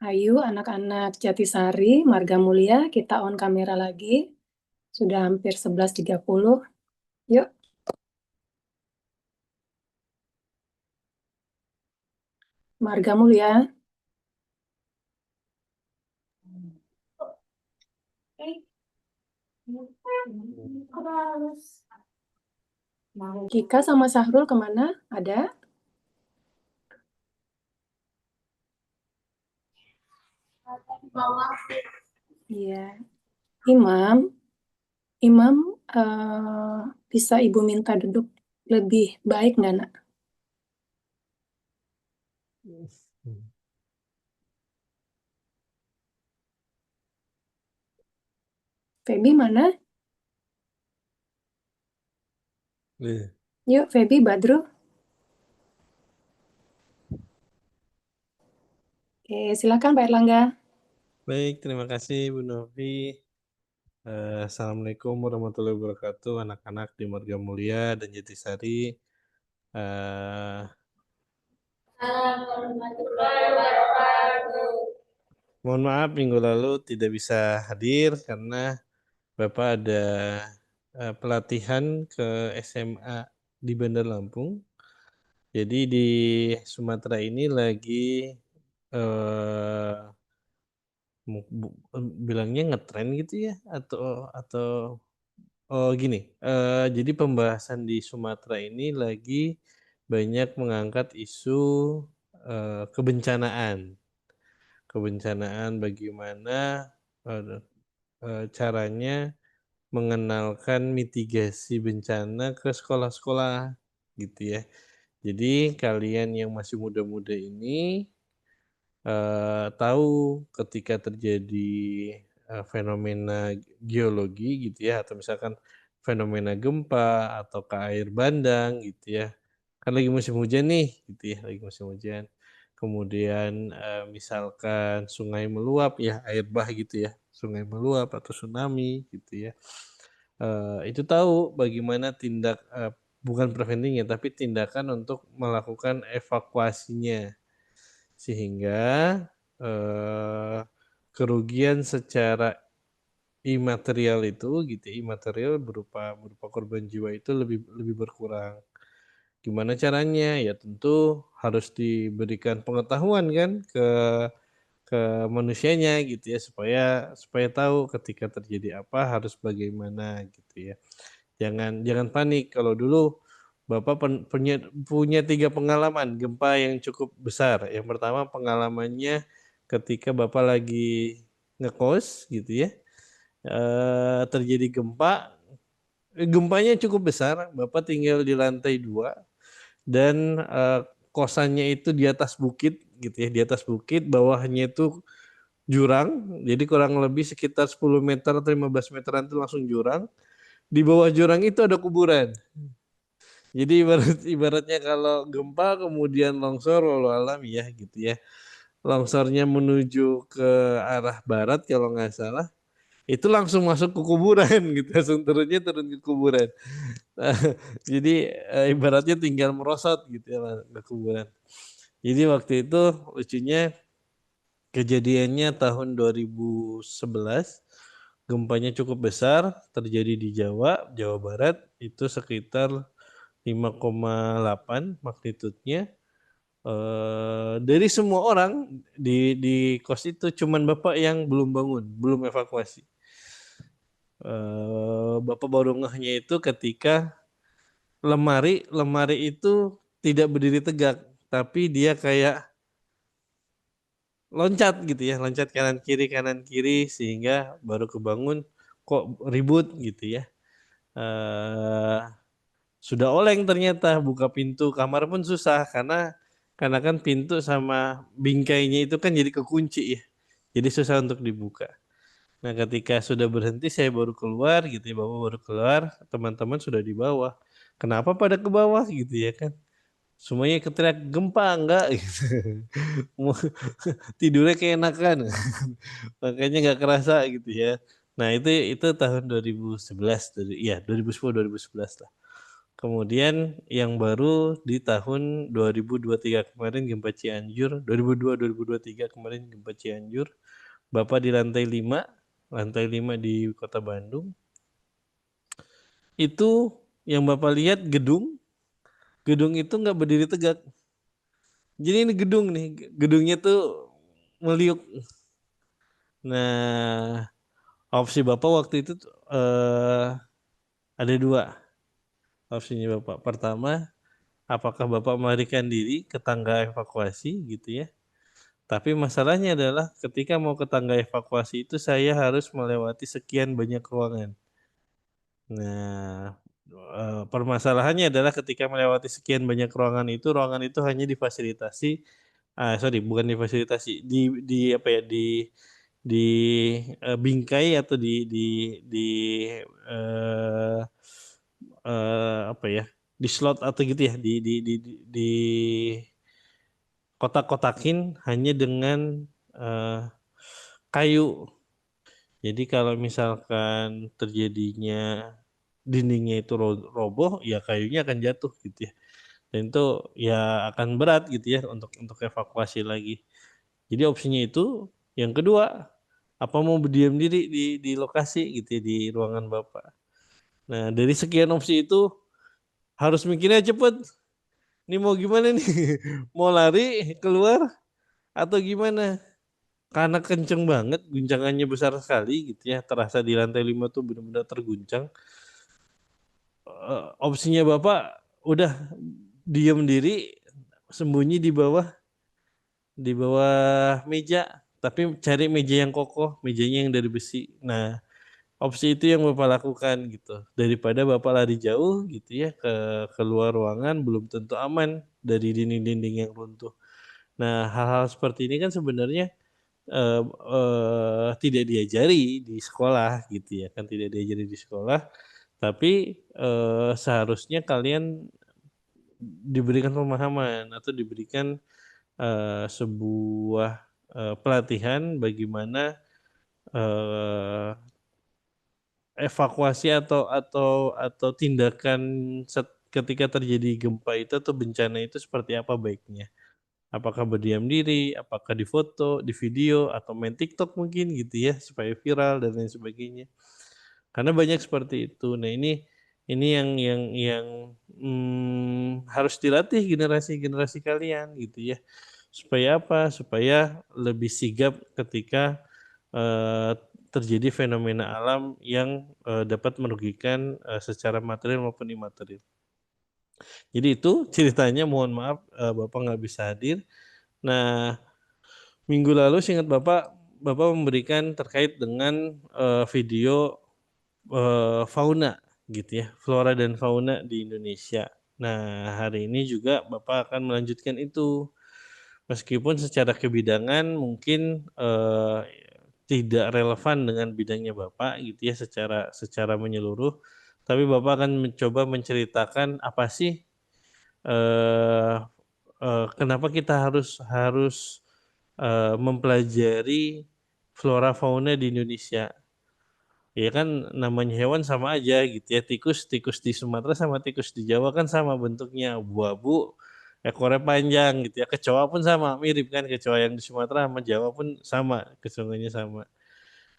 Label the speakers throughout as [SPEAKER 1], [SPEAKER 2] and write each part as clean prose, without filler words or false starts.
[SPEAKER 1] Ayo anak-anak Jatisari, Marga Mulia, kita on kamera lagi. Sudah hampir 11.30. Yuk. Marga Mulia. Kika sama Sahrul kemana? Ada? Iya. Imam, bisa Ibu minta duduk lebih baik nggak, Nak? Feby mana? Yuk, Feby, Badru. Oke, silakan Pak Erlangga.
[SPEAKER 2] Baik, terima kasih Bu Novi. Assalamualaikum warahmatullahi wabarakatuh, anak-anak di Marga Mulia dan Jatisari. Mohon maaf minggu lalu tidak bisa hadir karena Bapak ada pelatihan ke SMA di Bandar Lampung. Jadi di Sumatera ini lagi bilangnya ngetren gitu ya, atau gini. Jadi pembahasan di Sumatera ini lagi banyak mengangkat isu kebencanaan bagaimana caranya mengenalkan mitigasi bencana ke sekolah-sekolah gitu ya. Jadi kalian yang masih muda-muda ini tahu ketika terjadi fenomena geologi gitu ya, atau misalkan fenomena gempa atau ke air bandang gitu ya. Kan lagi musim hujan nih gitu ya, lagi musim hujan. Kemudian misalkan sungai meluap ya, air bah gitu ya, sungai meluap atau tsunami gitu ya. Itu tahu bagaimana bukan preventingnya tapi tindakan untuk melakukan evakuasinya sehingga kerugian secara imaterial itu gitu, imaterial berupa korban jiwa itu lebih berkurang. Gimana caranya? Ya tentu harus diberikan pengetahuan kan ke manusianya gitu ya, supaya tahu ketika terjadi apa harus bagaimana gitu ya. Jangan panik. Kalau dulu Bapak punya 3 pengalaman gempa yang cukup besar. Yang pertama pengalamannya ketika Bapak lagi ngekos gitu ya. Terjadi gempanya cukup besar. Bapak tinggal di lantai 2 dan kosannya itu di atas bukit gitu ya, di atas bukit, bawahnya itu jurang. Jadi kurang lebih sekitar 10 meter atau 15 meteran itu langsung jurang. Di bawah jurang itu ada kuburan. Jadi ibaratnya kalau gempa kemudian longsor, walau alam ya gitu ya. Longsornya menuju ke arah barat kalau nggak salah, itu langsung masuk ke kuburan gitu, langsung turun ke kuburan. Jadi ibaratnya tinggal merosot gitu ya ke kuburan. Jadi waktu itu lucunya kejadiannya tahun 2011, gempanya cukup besar terjadi di Jawa Barat, itu sekitar 5,8 magnitudenya. Dari semua orang di kos itu cuman Bapak yang belum bangun, belum evakuasi. Bapak baru ngehnya itu ketika lemari itu tidak berdiri tegak, tapi dia kayak loncat gitu ya, loncat kanan kiri sehingga baru kebangun kok ribut gitu ya. Eh Sudah oleng ternyata, buka pintu kamar pun susah karena kan pintu sama bingkainya itu kan jadi kekunci ya. Jadi susah untuk dibuka. Nah, ketika sudah berhenti saya baru keluar gitu ya, Bapak baru keluar, teman-teman sudah di bawah. Kenapa pada ke bawah gitu ya kan? Semuanya keteriak gempa enggak gitu. Tidurnya keenakan. Makanya nggak kerasa gitu ya. Nah, itu tahun 2011 iya 2010 2011 lah. Kemudian yang baru di tahun 2023 kemarin gempa Cianjur, 2002-2023 kemarin gempa Cianjur. Bapak di lantai 5 di Kota Bandung. Itu yang Bapak lihat gedung itu nggak berdiri tegak. Jadi ini gedung nih, gedungnya tuh meliuk. Nah, opsi Bapak waktu itu ada dua opsinya Bapak. Pertama, apakah Bapak melarikan diri ke tangga evakuasi gitu ya. Tapi masalahnya adalah ketika mau ke tangga evakuasi itu saya harus melewati sekian banyak ruangan. Nah, permasalahannya adalah ketika melewati sekian banyak ruangan itu hanya difasilitasi, sorry, bukan difasilitasi, di apa ya, di bingkai atau di eh, apa ya, di slot atau gitu ya, di kotak-kotakin hanya dengan eh, kayu. Jadi kalau misalkan terjadinya dindingnya itu roboh, ya kayunya akan jatuh gitu ya. Dan itu ya akan berat gitu ya untuk evakuasi lagi. Jadi opsinya itu. Yang kedua, apa mau berdiam diri di lokasi gitu ya, di ruangan Bapak. Nah, dari sekian opsi itu harus mikirnya cepet. Ini mau gimana nih? Mau lari keluar atau gimana? Karena kenceng banget, guncangannya besar sekali gitu ya. Terasa di lantai 5 tuh benar-benar terguncang. Opsinya Bapak udah diem diri, sembunyi di bawah meja, tapi cari meja yang kokoh, mejanya yang dari besi. Nah, opsi itu yang Bapak lakukan gitu. Daripada Bapak lari jauh gitu ya ke keluar ruangan belum tentu aman dari dinding-dinding yang runtuh. Nah, hal-hal seperti ini kan sebenarnya eh, tidak diajari di sekolah gitu ya, kan tidak diajari di sekolah, tapi seharusnya kalian diberikan pemahaman atau diberikan sebuah pelatihan bagaimana eh, evakuasi atau tindakan ketika terjadi gempa itu atau bencana itu seperti apa baiknya. Apakah berdiam diri, apakah difoto, di video, atau main TikTok mungkin gitu ya supaya viral dan lain sebagainya. Karena banyak seperti itu. Nah, ini yang harus dilatih generasi-generasi kalian gitu ya. Supaya apa? Supaya lebih sigap ketika eh, terjadi fenomena alam yang dapat merugikan secara material maupun imaterial. Jadi itu ceritanya. Mohon maaf Bapak nggak bisa hadir. Nah, minggu lalu seingat Bapak, Bapak memberikan terkait dengan video fauna gitu ya, flora dan fauna di Indonesia. Nah, hari ini juga Bapak akan melanjutkan itu. Meskipun secara kebidangan mungkin tidak relevan dengan bidangnya Bapak gitu ya secara menyeluruh, tapi Bapak akan mencoba menceritakan apa sih eh, kenapa kita harus harus mempelajari flora fauna di Indonesia. Ya kan namanya hewan sama aja gitu ya. Tikus di Sumatera sama tikus di Jawa kan sama bentuknya, abu-abu, ekornya panjang gitu ya. Kecoa pun sama, mirip kan kecoa yang di Sumatera sama Jawa pun sama, kecoanya sama.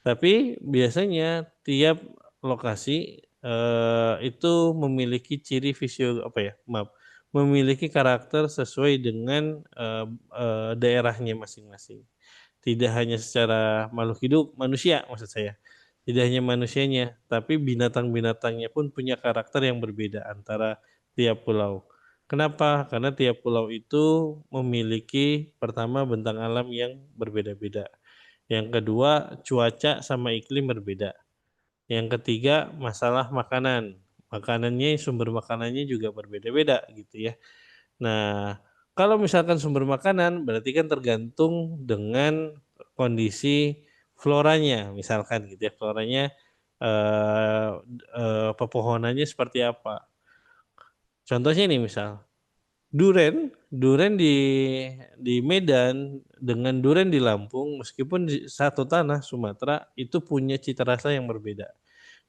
[SPEAKER 2] Tapi biasanya tiap lokasi itu memiliki ciri visio apa ya, maaf, memiliki karakter sesuai dengan daerahnya masing-masing. Tidak hanya secara makhluk hidup, manusia maksud saya. Tidak hanya manusianya, tapi binatang-binatangnya pun punya karakter yang berbeda antara tiap pulau. Kenapa? Karena tiap pulau itu memiliki pertama bentang alam yang berbeda-beda. Yang kedua, cuaca sama iklim berbeda. Yang ketiga, masalah makanan. Sumber makanannya juga berbeda-beda gitu ya. Nah, kalau misalkan sumber makanan berarti kan tergantung dengan kondisi floranya, misalkan gitu ya, floranya eh, pepohonannya seperti apa. Contohnya nih misal, duren, duren di Medan dengan duren di Lampung, meskipun di satu tanah Sumatera itu punya cita rasa yang berbeda.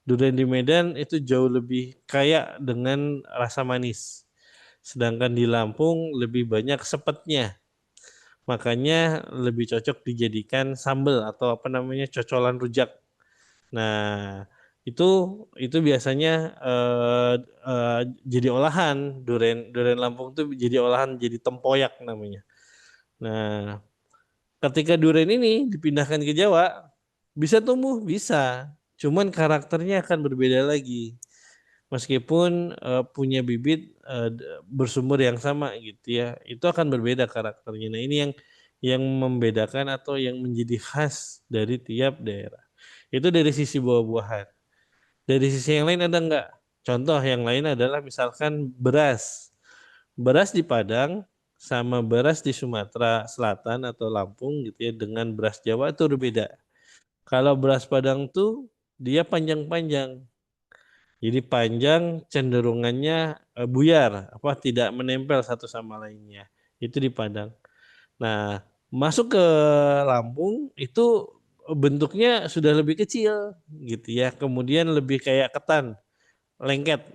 [SPEAKER 2] Durian di Medan itu jauh lebih kaya dengan rasa manis. Sedangkan di Lampung lebih banyak sepetnya. Makanya lebih cocok dijadikan sambal atau apa namanya cocolan rujak. Nah, itu itu biasanya jadi olahan durian durian Lampung tuh jadi olahan jadi tempoyak namanya. Nah, ketika durian ini dipindahkan ke Jawa, bisa tumbuh, bisa. Cuman karakternya akan berbeda lagi. Meskipun punya bibit bersumber yang sama gitu ya, itu akan berbeda karakternya. Nah, ini yang membedakan atau yang menjadi khas dari tiap daerah. Itu dari sisi buah-buahan. Dari sisi yang lain ada enggak? Contoh yang lain adalah misalkan beras. Beras di Padang sama beras di Sumatera Selatan atau Lampung gitu ya dengan beras Jawa itu berbeda. Kalau beras Padang tuh dia panjang-panjang. Jadi panjang cenderungannya buyar, apa tidak menempel satu sama lainnya. Itu di Padang. Nah, masuk ke Lampung itu bentuknya sudah lebih kecil gitu ya. Kemudian lebih kayak ketan, lengket.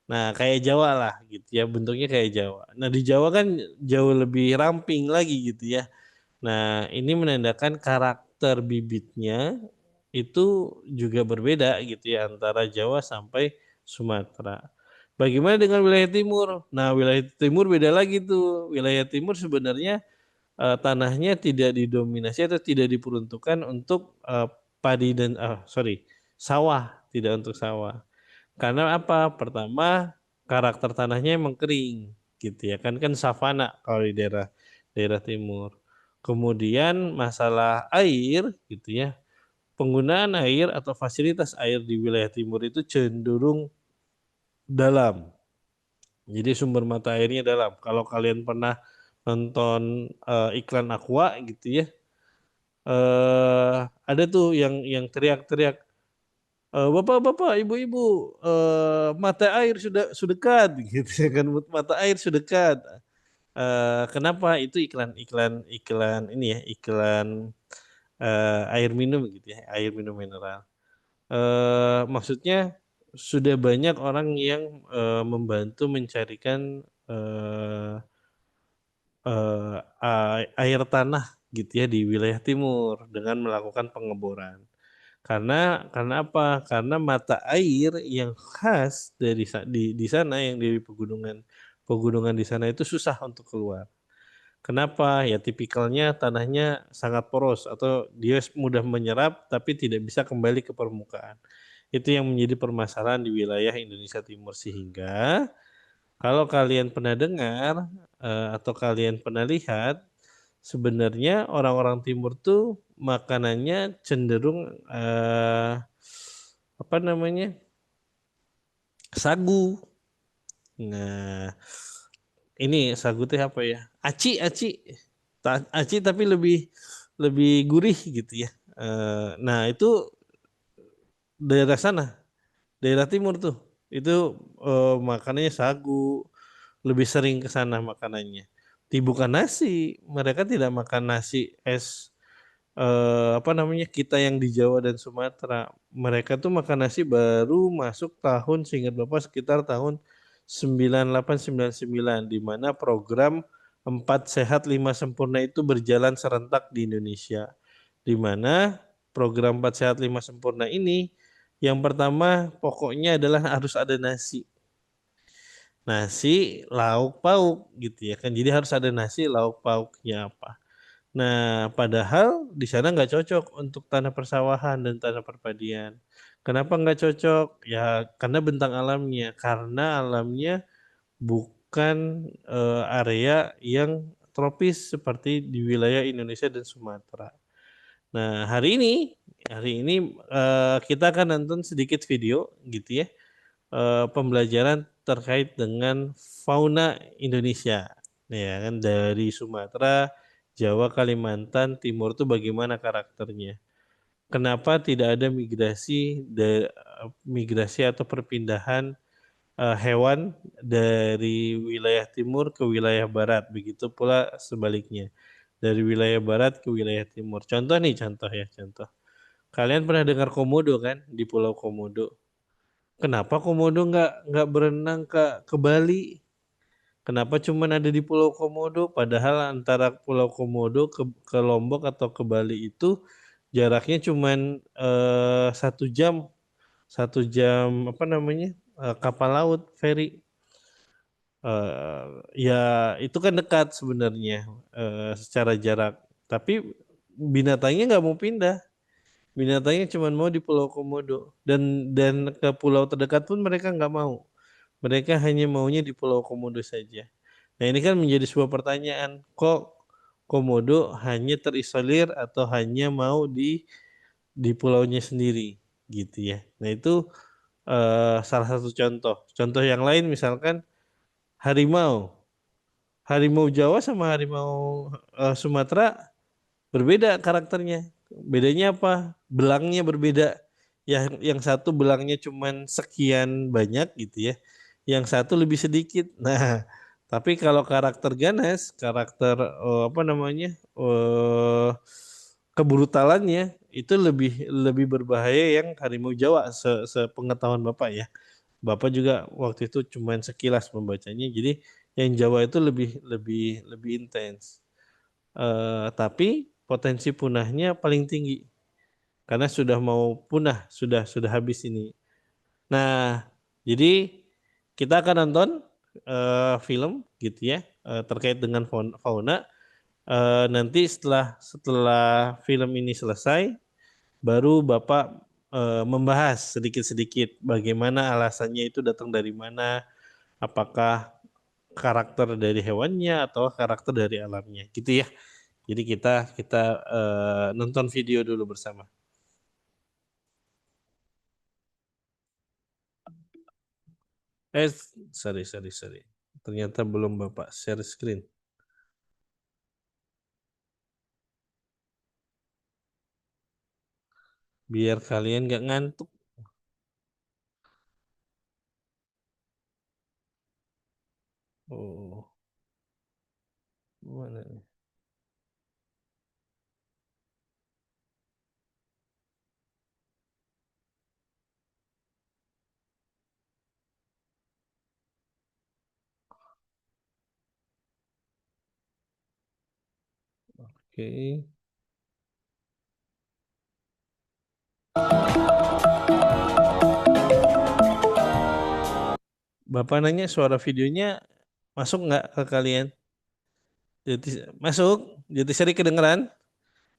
[SPEAKER 2] Nah, kayak Jawa lah gitu ya, bentuknya kayak Jawa. Nah, di Jawa kan jauh lebih ramping lagi gitu ya. Nah, ini menandakan karakter bibitnya itu juga berbeda gitu ya antara Jawa sampai Sumatera. Bagaimana dengan wilayah timur? Nah, wilayah timur beda lagi tuh. Wilayah timur sebenarnya tanahnya tidak didominasi atau tidak diperuntukkan untuk padi dan sawah, tidak untuk sawah. Karena apa? Pertama, karakter tanahnya emang kering gitu ya. Kan savana kalau di daerah daerah timur. Kemudian masalah air gitu ya. Penggunaan air atau fasilitas air di wilayah timur itu cenderung dalam. Jadi sumber mata airnya dalam. Kalau kalian pernah nonton iklan Aqua gitu ya, ada tuh yang teriak-teriak, bapak-bapak, ibu-ibu, mata air sudah dekat, gitu ya kan, mata air sudah dekat. Kenapa? Itu iklan ini ya, iklan air minum gitu ya, air minum mineral. Maksudnya sudah banyak orang yang membantu mencarikan eh, air tanah gitu ya di wilayah timur dengan melakukan pengeboran. Karena apa? Karena mata air yang khas dari di sana yang di pegunungan pegunungan di sana itu susah untuk keluar. Kenapa? Ya tipikalnya tanahnya sangat poros atau dia mudah menyerap tapi tidak bisa kembali ke permukaan. Itu yang menjadi permasalahan di wilayah Indonesia Timur sehingga kalau kalian pernah dengar atau kalian pernah lihat, sebenarnya orang-orang timur tuh makanannya cenderung apa namanya sagu. Nah, ini sagu teh apa ya? Aci, aci tapi lebih lebih gurih gitu ya. Nah itu daerah sana, daerah timur tuh, itu makanannya sagu, lebih sering ke sana makanannya. Bukan nasi, mereka tidak makan nasi es apa namanya kita yang di Jawa dan Sumatera. Mereka tuh makan nasi baru masuk tahun seingat Bapak sekitar tahun 9899 di mana program 4 Sehat 5 Sempurna itu berjalan serentak di Indonesia. Di mana program 4 Sehat 5 Sempurna ini yang pertama pokoknya adalah harus ada nasi. Nasi, lauk pauk gitu ya kan. Jadi harus ada nasi, lauk pauknya apa. Nah, padahal di sana nggak cocok untuk tanah persawahan dan tanah perpadian. Kenapa nggak cocok? Ya karena bentang alamnya. Karena alamnya bukan area yang tropis seperti di wilayah Indonesia dan Sumatera. Nah, hari ini kita akan nonton sedikit video gitu ya, pembelajaran terkait dengan fauna Indonesia, ya kan dari Sumatera, Jawa, Kalimantan Timur tuh bagaimana karakternya. Kenapa tidak ada migrasi atau perpindahan hewan dari wilayah timur ke wilayah barat, begitu pula sebaliknya dari wilayah barat ke wilayah timur. Contoh nih, contoh ya, contoh. Kalian pernah dengar komodo kan di Pulau Komodo? Kenapa komodo nggak berenang ke Bali? Kenapa cuman ada di Pulau Komodo? Padahal antara Pulau Komodo ke Lombok atau ke Bali itu jaraknya cuman 1 jam, 1 jam apa namanya kapal laut ferry. Ya itu kan dekat sebenarnya secara jarak. Tapi binatangnya nggak mau pindah. Binatangnya cuma mau di Pulau Komodo dan ke pulau terdekat pun mereka nggak mau. Mereka hanya maunya di Pulau Komodo saja. Nah ini kan menjadi sebuah pertanyaan, kok Komodo hanya terisolir atau hanya mau di pulaunya sendiri gitu ya. Nah itu salah satu contoh. Contoh yang lain misalkan harimau. Harimau Jawa sama harimau Sumatera berbeda karakternya. Bedanya apa? Belangnya berbeda. Yang satu belangnya cuman sekian banyak gitu ya. Yang satu lebih sedikit. Nah, tapi kalau karakter ganas, karakter apa namanya? Kebrutalannya itu lebih lebih berbahaya yang harimau Jawa sepengetahuan Bapak ya. Bapak juga waktu itu cuman sekilas membacanya. Jadi yang Jawa itu lebih lebih lebih intens. Tapi potensi punahnya paling tinggi karena sudah mau punah, sudah habis ini. Nah, jadi kita akan nonton film gitu ya terkait dengan fauna. Nanti setelah setelah film ini selesai, baru Bapak membahas sedikit-sedikit bagaimana alasannya itu datang dari mana, apakah karakter dari hewannya atau karakter dari alamnya, gitu ya. Jadi kita kita nonton video dulu bersama. Eh, sorry. Ternyata belum Bapak share screen. Biar kalian nggak ngantuk. Oh, mana nih? Oke. Bapak nanya suara videonya masuk nggak ke kalian? Jadi masuk. Jadi seri kedengeran.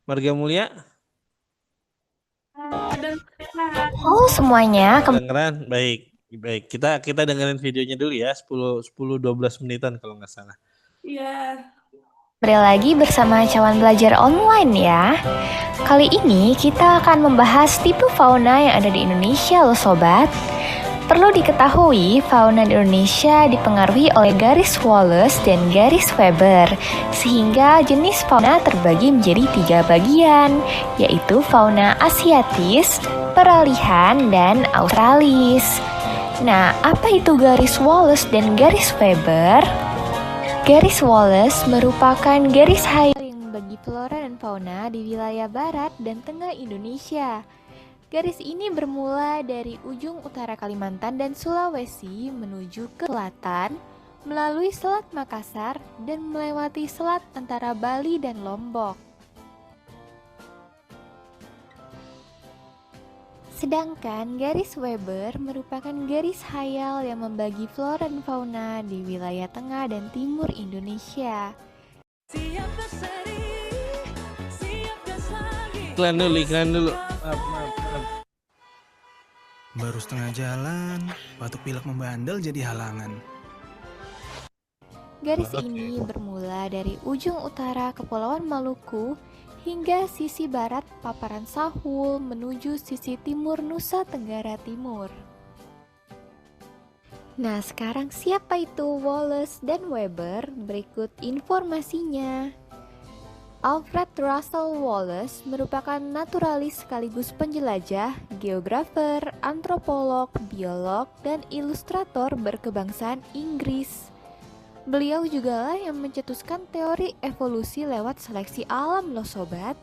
[SPEAKER 2] Marga Mulia
[SPEAKER 3] Oh, semuanya.
[SPEAKER 2] kedengeran. Baik. Baik. Kita dengerin videonya dulu ya. 10-12 menitan kalau nggak salah.
[SPEAKER 3] Kembali lagi bersama Cawan Belajar Online ya. Kali ini kita akan membahas tipe fauna yang ada di Indonesia loh sobat. Perlu diketahui, fauna di Indonesia dipengaruhi oleh garis Wallace dan garis Weber, sehingga jenis fauna terbagi menjadi 3 bagian, yaitu fauna asiatis, peralihan, dan australis. Nah, apa itu garis Wallace dan garis Weber? Garis Wallace merupakan garis hayal yang membagi flora dan fauna di wilayah barat dan tengah Indonesia. Garis ini bermula dari ujung utara Kalimantan dan Sulawesi menuju ke selatan, melalui Selat Makassar dan melewati selat antara Bali dan Lombok. Sedangkan garis Weber merupakan garis hayal yang membagi flora dan fauna di wilayah tengah dan timur Indonesia.
[SPEAKER 2] Iklan dulu. Maaf.
[SPEAKER 4] Baru setengah jalan, batuk pilek membandel jadi halangan.
[SPEAKER 3] Garis ini bermula dari ujung utara Kepulauan Maluku hingga sisi barat paparan Sahul menuju sisi timur Nusa Tenggara Timur. Nah, sekarang siapa itu Wallace dan Weber? Berikut informasinya. Alfred Russel Wallace merupakan naturalis sekaligus penjelajah, geografer, antropolog, biolog, dan ilustrator berkebangsaan Inggris. Beliau juga lah yang mencetuskan teori evolusi lewat seleksi alam loh sobat.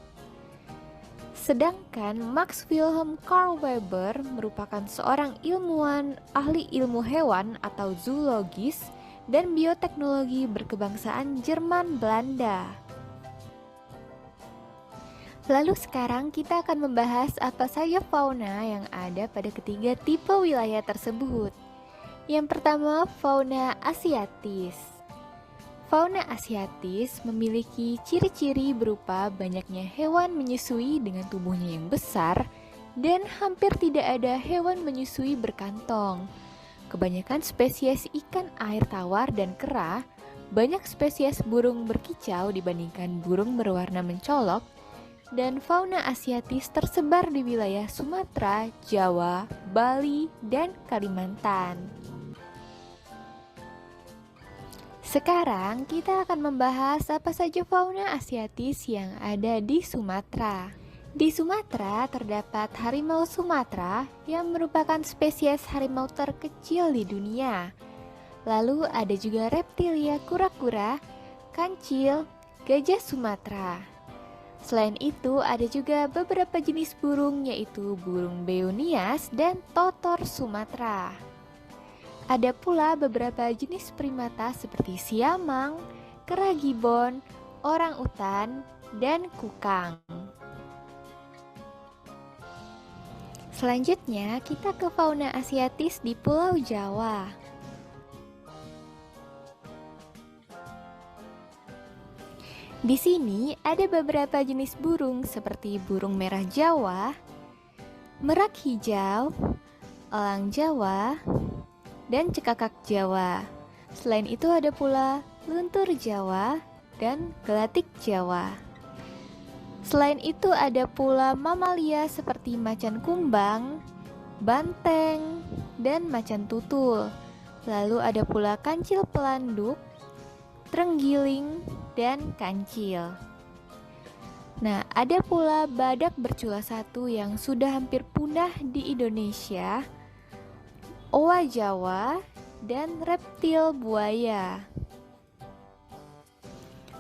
[SPEAKER 3] Sedangkan Max Wilhelm Carl Weber merupakan seorang ilmuwan ahli ilmu hewan atau zoologis dan bioteknologi berkebangsaan Jerman Belanda. Lalu sekarang kita akan membahas apa saja fauna yang ada pada ketiga tipe wilayah tersebut. Yang pertama, fauna asiatis. Fauna asiatis memiliki ciri-ciri berupa banyaknya hewan menyusui dengan tubuhnya yang besar dan hampir tidak ada hewan menyusui berkantong. Kebanyakan spesies ikan air tawar dan kera, banyak spesies burung berkicau dibandingkan burung berwarna mencolok, dan fauna asiatis tersebar di wilayah Sumatera, Jawa, Bali, dan Kalimantan. Sekarang kita akan membahas apa saja fauna asiatis yang ada di Sumatera. Di Sumatera terdapat harimau Sumatera yang merupakan spesies harimau terkecil di dunia. Lalu ada juga reptilia kura-kura, kancil, gajah Sumatera. Selain itu ada juga beberapa jenis burung yaitu burung beonias dan totor Sumatera. Ada pula beberapa jenis primata seperti siamang, kera gibbon, orang utan, dan kukang. Selanjutnya kita ke fauna asiatis di Pulau Jawa. Di sini ada beberapa jenis burung seperti burung merah Jawa, merak hijau, elang Jawa, dan cekakak Jawa. Selain itu ada pula luntur Jawa dan gelatik Jawa. Selain itu ada pula mamalia seperti macan kumbang, banteng, dan macan tutul. Lalu ada pula kancil pelanduk, terenggiling, dan kancil. Nah, ada pula badak bercula satu yang sudah hampir punah di Indonesia, owa Jawa, dan reptil buaya.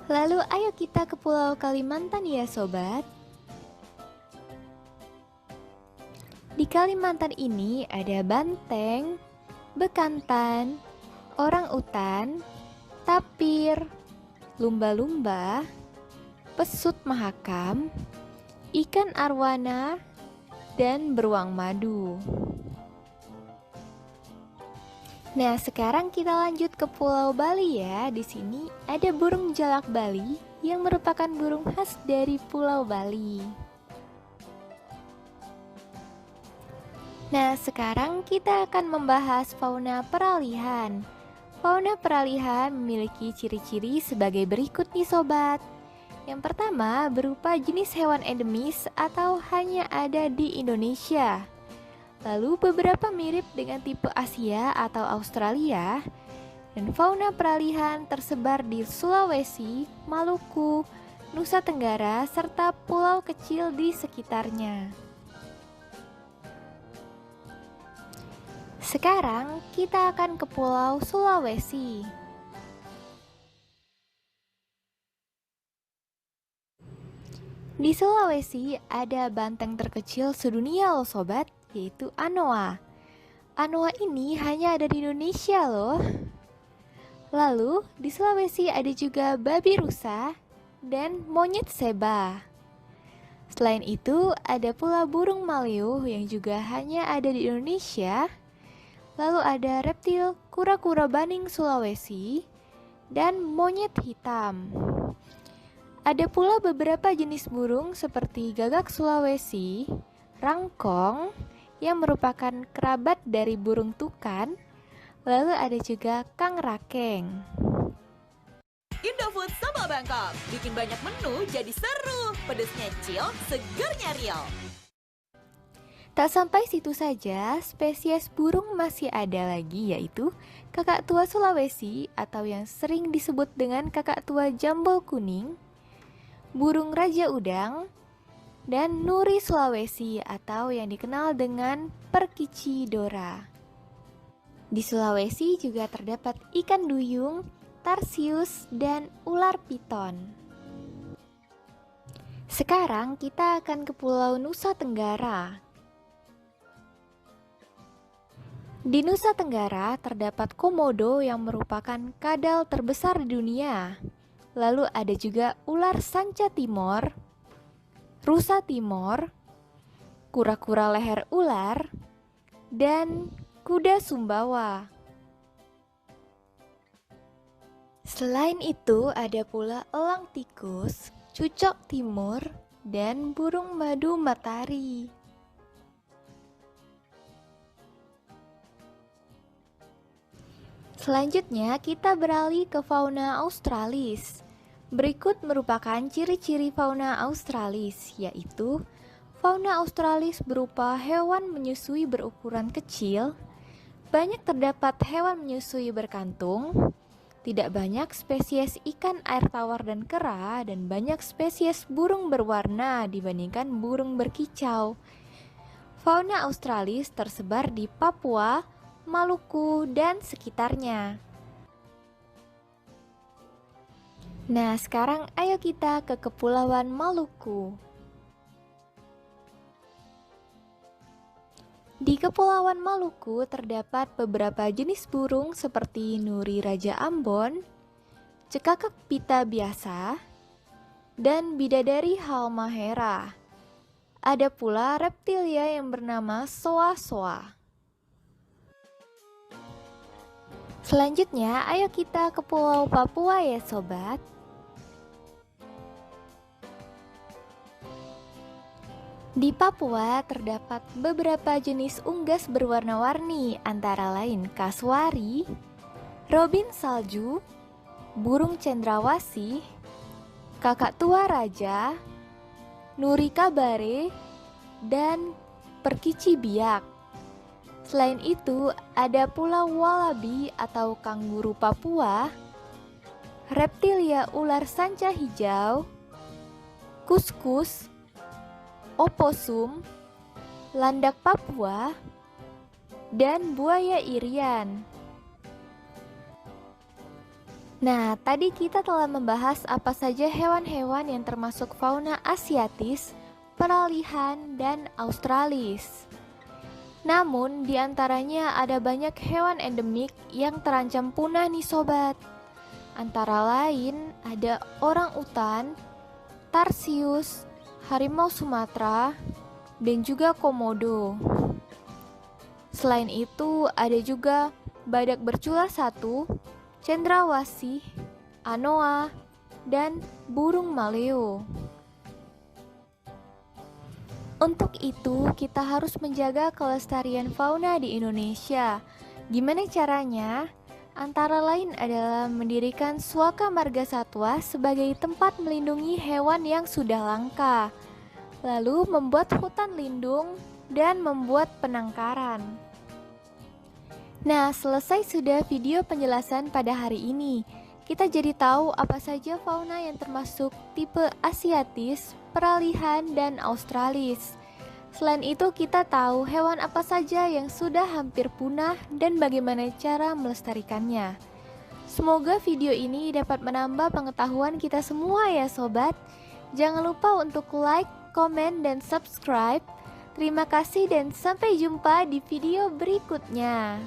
[SPEAKER 3] Lalu ayo kita ke Pulau Kalimantan ya sobat. Di Kalimantan ini ada banteng, bekantan, orang utan, tapir, lumba-lumba, pesut mahakam, ikan arwana, dan beruang madu. Nah, sekarang kita lanjut ke Pulau Bali ya. Di sini ada burung jalak Bali yang merupakan burung khas dari Pulau Bali. Nah, sekarang kita akan membahas fauna peralihan. Fauna peralihan memiliki ciri-ciri sebagai berikut nih sobat. Yang pertama berupa jenis hewan endemis atau hanya ada di Indonesia. Lalu beberapa mirip dengan tipe Asia atau Australia. Dan fauna peralihan tersebar di Sulawesi, Maluku, Nusa Tenggara, serta pulau kecil di sekitarnya. Sekarang kita akan ke Pulau Sulawesi. Di Sulawesi ada banteng terkecil sedunia loh sobat, yaitu anoa. Anoa ini hanya ada di Indonesia loh. Lalu di Sulawesi ada juga babi rusa dan monyet seba. Selain itu ada pula burung maleo yang juga hanya ada di Indonesia. Lalu ada reptil kura-kura baning Sulawesi dan monyet hitam. Ada pula beberapa jenis burung seperti gagak Sulawesi, rangkong yang merupakan kerabat dari burung tukan. Lalu ada juga kang rakeng.
[SPEAKER 5] Indofood Sambal Bangkok bikin banyak menu jadi seru, pedesnya chill, segernya real.
[SPEAKER 3] Tak sampai situ saja, spesies burung masih ada lagi yaitu kakak tua Sulawesi atau yang sering disebut dengan kakak tua jambul kuning, burung raja udang, dan nuri Sulawesi atau yang dikenal dengan perkici dora. Di Sulawesi juga terdapat ikan duyung, tarsius, dan ular piton. Sekarang kita akan ke Pulau Nusa Tenggara. Di Nusa Tenggara terdapat komodo yang merupakan kadal terbesar di dunia. Lalu ada juga ular sanca timor, rusa timor, kura-kura leher ular, dan kuda Sumbawa. Selain itu ada pula elang tikus, cucok timur, dan burung madu matahari. Selanjutnya kita beralih ke fauna australis. Berikut merupakan ciri-ciri fauna australis, yaitu fauna australis berupa hewan menyusui berukuran kecil, banyak terdapat hewan menyusui berkantung, tidak banyak spesies ikan air tawar dan kera, dan banyak spesies burung berwarna dibandingkan burung berkicau. Fauna australis tersebar di Papua, Maluku, dan sekitarnya. Nah, sekarang ayo kita ke Kepulauan Maluku. Di Kepulauan Maluku terdapat beberapa jenis burung seperti nuri raja Ambon, cekakak pita biasa, dan bidadari halmahera. Ada pula reptilia yang bernama soa-soa. Selanjutnya, ayo kita ke Pulau Papua ya sobat. Di Papua terdapat beberapa jenis unggas berwarna-warni, antara lain kasuari, robin salju, burung cendrawasih, kakak tua raja, nuri kabare, dan perkici biak. Selain itu, ada pula walabi atau kanguru Papua, reptilia ular sanca hijau, kuskus, oposum, landak Papua, dan buaya irian. Nah, tadi kita telah membahas apa saja hewan-hewan yang termasuk fauna asiatis, peralihan, dan australis. Namun, di antaranya ada banyak hewan endemik yang terancam punah nih sobat. Antara lain ada orang utan, tarsius, harimau Sumatera, dan juga komodo. Selain itu ada juga badak bercula satu, cendrawasih, anoa, dan burung maleo. Untuk itu, kita harus menjaga kelestarian fauna di Indonesia. Gimana caranya? Antara lain adalah mendirikan Suaka Marga Satwa sebagai tempat melindungi hewan yang sudah langka, lalu membuat hutan lindung dan membuat penangkaran. Nah, selesai sudah video penjelasan pada hari ini. Kita jadi tahu apa saja fauna yang termasuk tipe asiatis, peralihan, dan australis. Selain itu, kita tahu hewan apa saja yang sudah hampir punah dan bagaimana cara melestarikannya. Semoga video ini dapat menambah pengetahuan kita semua ya sobat. Jangan lupa untuk like, komen, dan subscribe. Terima kasih dan sampai jumpa di video berikutnya.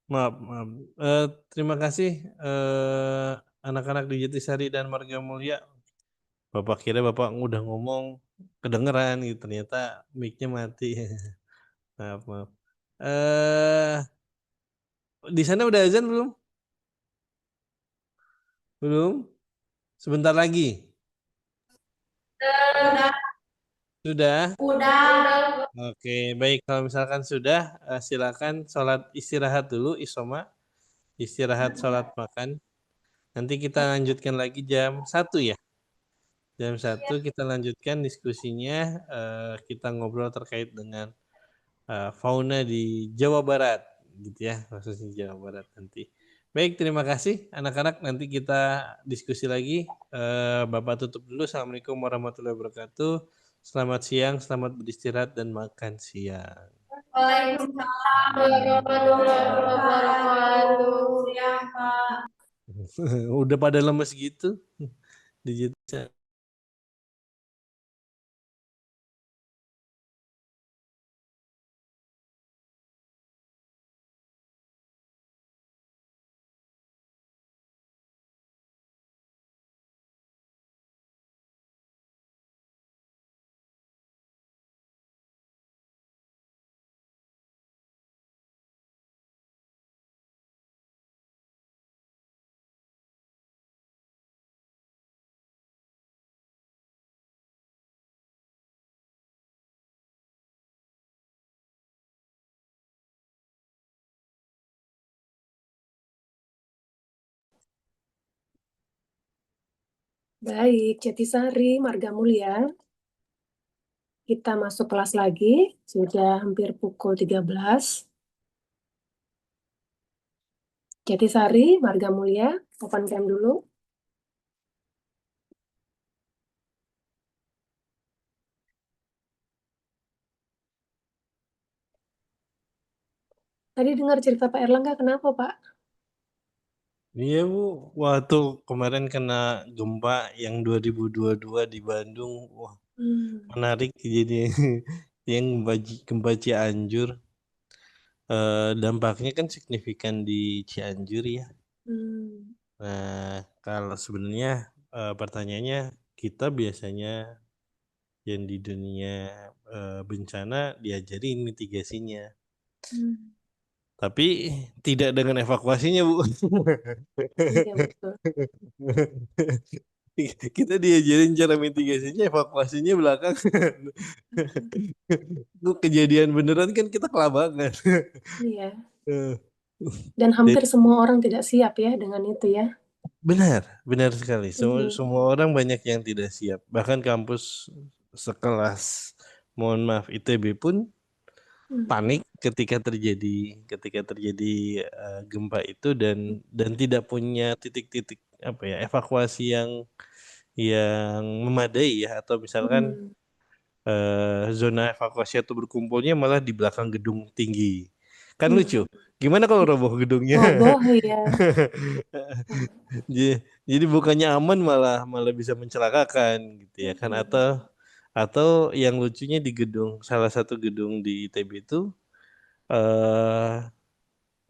[SPEAKER 2] Maaf. Terima kasih anak-anak di Jatisari dan Marga Mulia. Bapak kira Bapak udah ngomong kedengeran gitu, ternyata mic-nya mati. Maaf. Eh, di sana udah azan belum? Belum? Sebentar lagi. Sudah? Oke, baik. Kalau misalkan sudah, silakan sholat istirahat dulu, Isoma. Istirahat sholat makan. Nanti kita lanjutkan lagi jam 1 ya. Jam 1 kita lanjutkan diskusinya. Kita ngobrol terkait dengan fauna di Jawa Barat, gitu ya, khususnya Jawa Barat nanti. Baik, terima kasih anak-anak. Nanti kita diskusi lagi. Bapak tutup dulu. Assalamualaikum warahmatullahi wabarakatuh. Selamat siang, selamat beristirahat dan makan siang.
[SPEAKER 6] Waalaikumsalam warahmatullahi wabarakatuh. Siang, Pak.
[SPEAKER 2] Udah pada lemes gitu. Digital.
[SPEAKER 1] Baik, Jatisari, Marga Mulia. Kita masuk kelas lagi, sudah hampir pukul 13. Jatisari, Marga Mulia, open cam dulu. Tadi dengar cerita Pak Erlangga, kenapa Pak?
[SPEAKER 2] Iya Bu, waktu kemarin kena gempa yang 2022 di Bandung, wah menarik jadi yang gempa Cianjur. Dampaknya kan signifikan di Cianjur ya. Nah, kalau sebenarnya pertanyaannya kita biasanya yang di dunia bencana diajarin mitigasinya. Tapi tidak dengan evakuasinya, Bu.
[SPEAKER 1] Iya, betul.
[SPEAKER 2] Kita diajarin cara mitigasinya, evakuasinya belakangan. Itu kejadian beneran kan kita kelabakan.
[SPEAKER 1] Iya. Dan hampir semua orang tidak siap ya dengan itu ya.
[SPEAKER 2] Benar sekali. Semua orang banyak yang tidak siap. Bahkan kampus sekelas, mohon maaf, ITB pun panik ketika terjadi gempa itu dan tidak punya titik-titik apa ya evakuasi yang memadai ya, atau misalkan zona evakuasi atau berkumpulnya malah di belakang gedung tinggi. Kan lucu. Gimana kalau roboh gedungnya?
[SPEAKER 1] Roboh ya.
[SPEAKER 2] Jadi bukannya aman malah bisa mencelakakan gitu ya kan, atau yang lucunya di salah satu gedung di ITB itu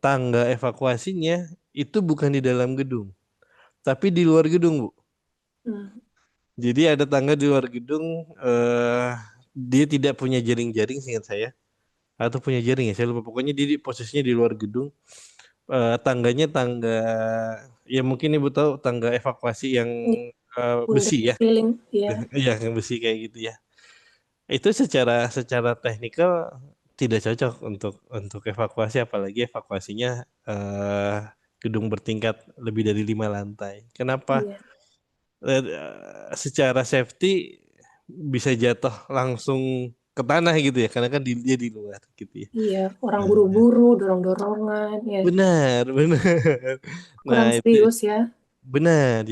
[SPEAKER 2] tangga evakuasinya itu bukan di dalam gedung tapi di luar gedung, Bu. Jadi ada tangga di luar gedung, dia tidak punya jaring-jaring seingat saya, atau punya jaring ya saya lupa, pokoknya dia posisinya di luar gedung. Tangganya tangga ya, mungkin Ibu tahu tangga evakuasi yang besi ya. Iya, yang besi kayak gitu ya. Itu secara teknikal tidak cocok untuk evakuasi, apalagi evakuasinya gedung bertingkat lebih dari 5 lantai. Kenapa? Secara safety bisa jatuh langsung ke tanah gitu ya, karena kan dia di luar gitu ya.
[SPEAKER 1] Iya, orang buru-buru, dorong-dorongan ya.
[SPEAKER 2] Benar.
[SPEAKER 1] Kurang serius ya.
[SPEAKER 2] Benar.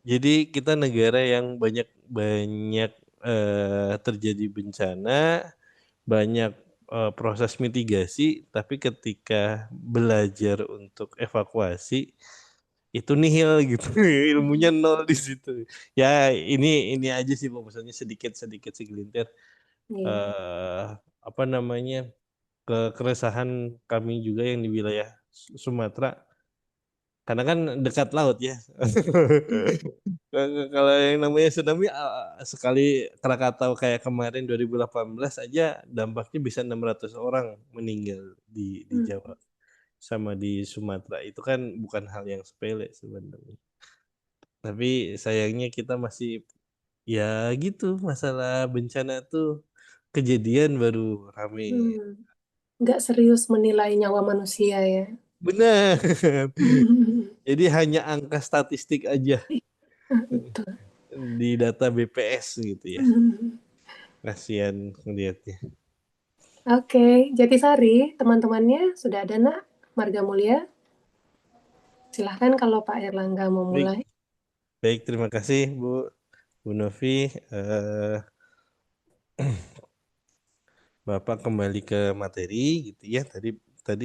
[SPEAKER 2] Jadi kita negara yang banyak terjadi bencana, banyak proses mitigasi, tapi ketika belajar untuk evakuasi itu nihil gitu. Ilmunya nol di situ. Ya ini aja sih Bu, maksudnya sedikit segelintir apa namanya keresahan kami juga yang di wilayah Sumatera, karena kan dekat laut ya. Kalau yang namanya tsunami sekali Krakatau kayak kemarin 2018 aja dampaknya bisa 600 orang meninggal di Jawa sama di Sumatera. Itu kan bukan hal yang sepele sebenarnya. Tapi sayangnya kita masih ya gitu, masalah bencana tuh kejadian baru rame.
[SPEAKER 1] Nggak serius menilai nyawa manusia ya.
[SPEAKER 2] Benar. Jadi hanya angka statistik aja
[SPEAKER 1] Betul.
[SPEAKER 2] di data BPS gitu ya. Kasihan ngeliatnya.
[SPEAKER 1] Oke, Jatisari, teman-temannya sudah ada nak? Marga Mulia, silahkan kalau Pak Erlangga mau mulai.
[SPEAKER 2] Baik, terima kasih Bu Novi. Bapak kembali ke materi gitu ya. Tadi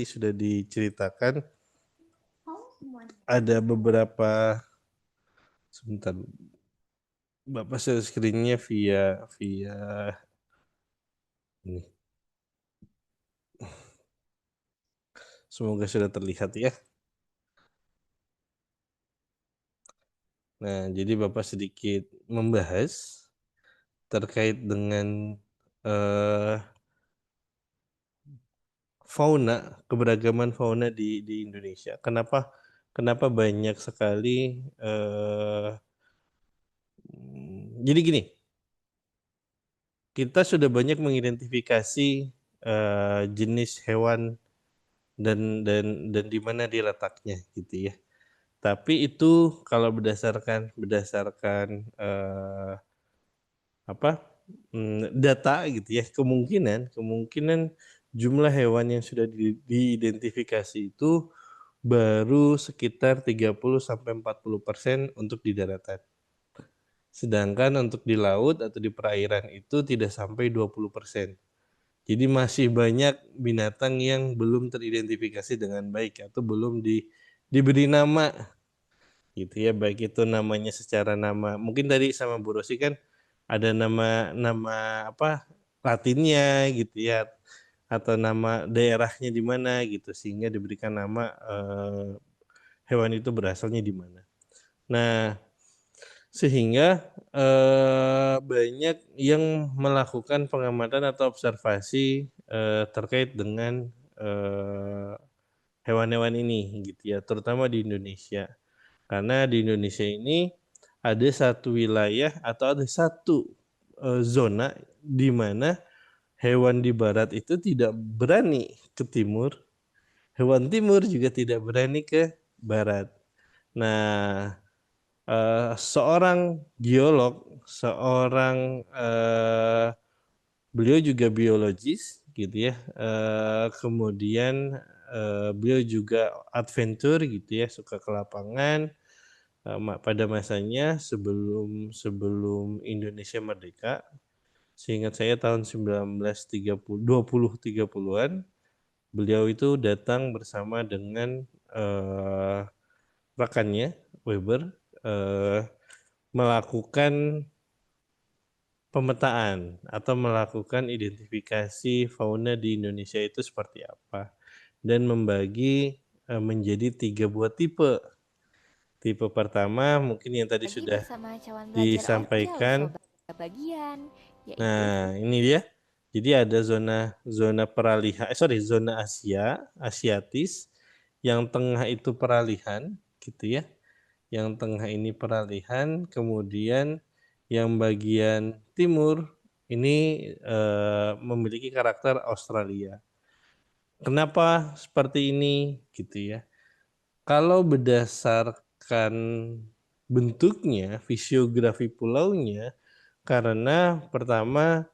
[SPEAKER 2] sudah diceritakan ada beberapa, sebentar, Bapak share screen-nya via ini. Semoga sudah terlihat ya. Nah, jadi Bapak sedikit membahas terkait dengan fauna, keberagaman fauna di Indonesia. Kenapa banyak sekali jadi gini, kita sudah banyak mengidentifikasi jenis hewan dan di mana dia letaknya gitu ya. Tapi itu kalau berdasarkan data gitu ya, kemungkinan jumlah hewan yang sudah diidentifikasi itu baru sekitar 30-40% untuk di daratan. Sedangkan untuk di laut atau di perairan itu tidak sampai 20%. Jadi masih banyak binatang yang belum teridentifikasi dengan baik atau belum diberi nama gitu ya, baik itu namanya secara nama. Mungkin tadi sama Bu Rosi kan ada nama apa Latinnya gitu ya, atau nama daerahnya di mana gitu, sehingga diberikan nama hewan itu berasalnya di mana. Nah, sehingga banyak yang melakukan pengamatan atau observasi terkait dengan hewan-hewan ini gitu ya, terutama di Indonesia. Karena di Indonesia ini ada satu wilayah atau ada satu zona di mana hewan di barat itu tidak berani ke timur, hewan timur juga tidak berani ke barat. Nah, seorang geolog, beliau juga biologis gitu ya. Kemudian beliau juga adventure gitu ya, suka ke lapangan. Pada masanya sebelum Indonesia merdeka, seingat saya tahun 1930-an, beliau itu datang bersama dengan rekannya Weber melakukan pemetaan atau melakukan identifikasi fauna di Indonesia itu seperti apa, dan membagi menjadi 3 buah tipe. Tipe pertama mungkin yang tadi
[SPEAKER 3] Lagi
[SPEAKER 2] sudah
[SPEAKER 3] bersama cawan belajar
[SPEAKER 2] disampaikan.
[SPEAKER 3] bagian, yaitu
[SPEAKER 2] Nah, ini dia. Jadi ada zona peralihan, zona Asiatis, yang tengah itu peralihan, gitu ya. Yang tengah ini peralihan, kemudian yang bagian timur ini memiliki karakter Australia. Kenapa seperti ini, gitu ya? Kalau berdasarkan bentuknya, fisiografi pulaunya, karena pertama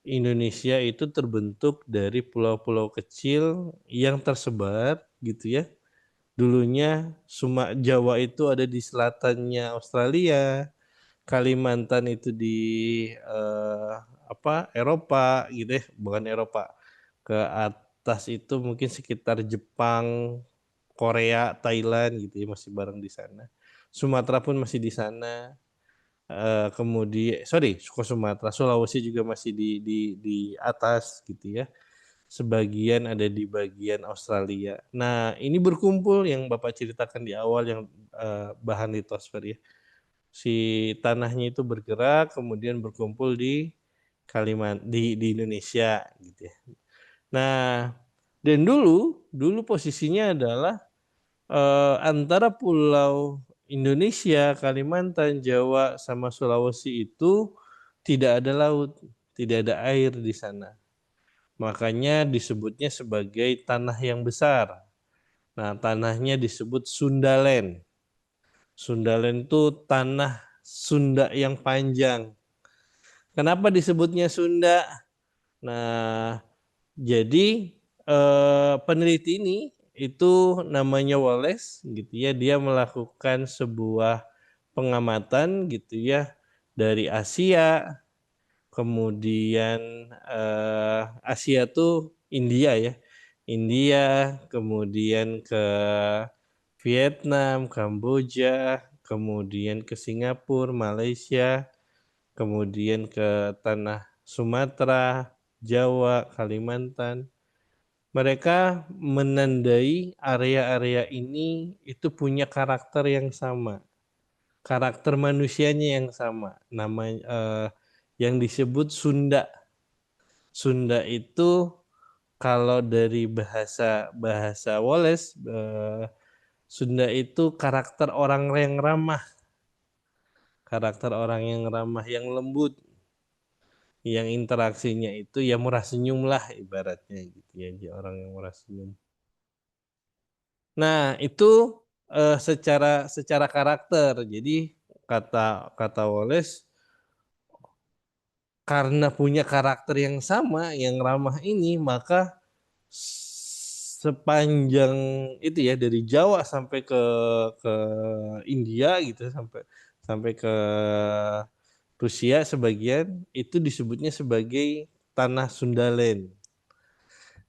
[SPEAKER 2] Indonesia itu terbentuk dari pulau-pulau kecil yang tersebar gitu ya. Dulunya Jawa itu ada di selatannya Australia, Kalimantan itu di Eropa gitu ya, bukan Eropa. Ke atas itu mungkin sekitar Jepang, Korea, Thailand gitu ya, masih bareng di sana. Sumatera pun masih di sana. Kemudian Sumatera, Sulawesi juga masih di atas gitu ya. Sebagian ada di bagian Australia. Nah, ini berkumpul yang Bapak ceritakan di awal yang bahan litosfer ya. Si tanahnya itu bergerak kemudian berkumpul di di Indonesia gitu ya. Nah, dan dulu posisinya adalah antara pulau Indonesia, Kalimantan, Jawa, sama Sulawesi itu tidak ada laut, tidak ada air di sana. Makanya disebutnya sebagai tanah yang besar. Nah, tanahnya disebut Sundaland Sundalen itu tanah Sunda yang panjang. Kenapa disebutnya Sunda? Nah, jadi peneliti ini itu namanya Wallace gitu ya, dia melakukan sebuah pengamatan gitu ya dari Asia, kemudian Asia tuh India ya, India, kemudian ke Vietnam, Kamboja, kemudian ke Singapura, Malaysia, kemudian ke tanah Sumatera, Jawa, Kalimantan. Mereka menandai area-area ini itu punya karakter yang sama, karakter manusianya yang sama, yang disebut Sunda. Sunda itu kalau dari bahasa Wallace, Sunda itu karakter orang yang ramah, yang lembut, yang interaksinya itu ya murah senyum lah ibaratnya gitu ya, dia orang yang murah senyum. Nah itu secara karakter. Jadi kata Wallace, karena punya karakter yang sama, yang ramah ini, maka sepanjang itu ya dari Jawa sampai ke India gitu, sampai ke Rusia sebagian itu disebutnya sebagai tanah Sundalen.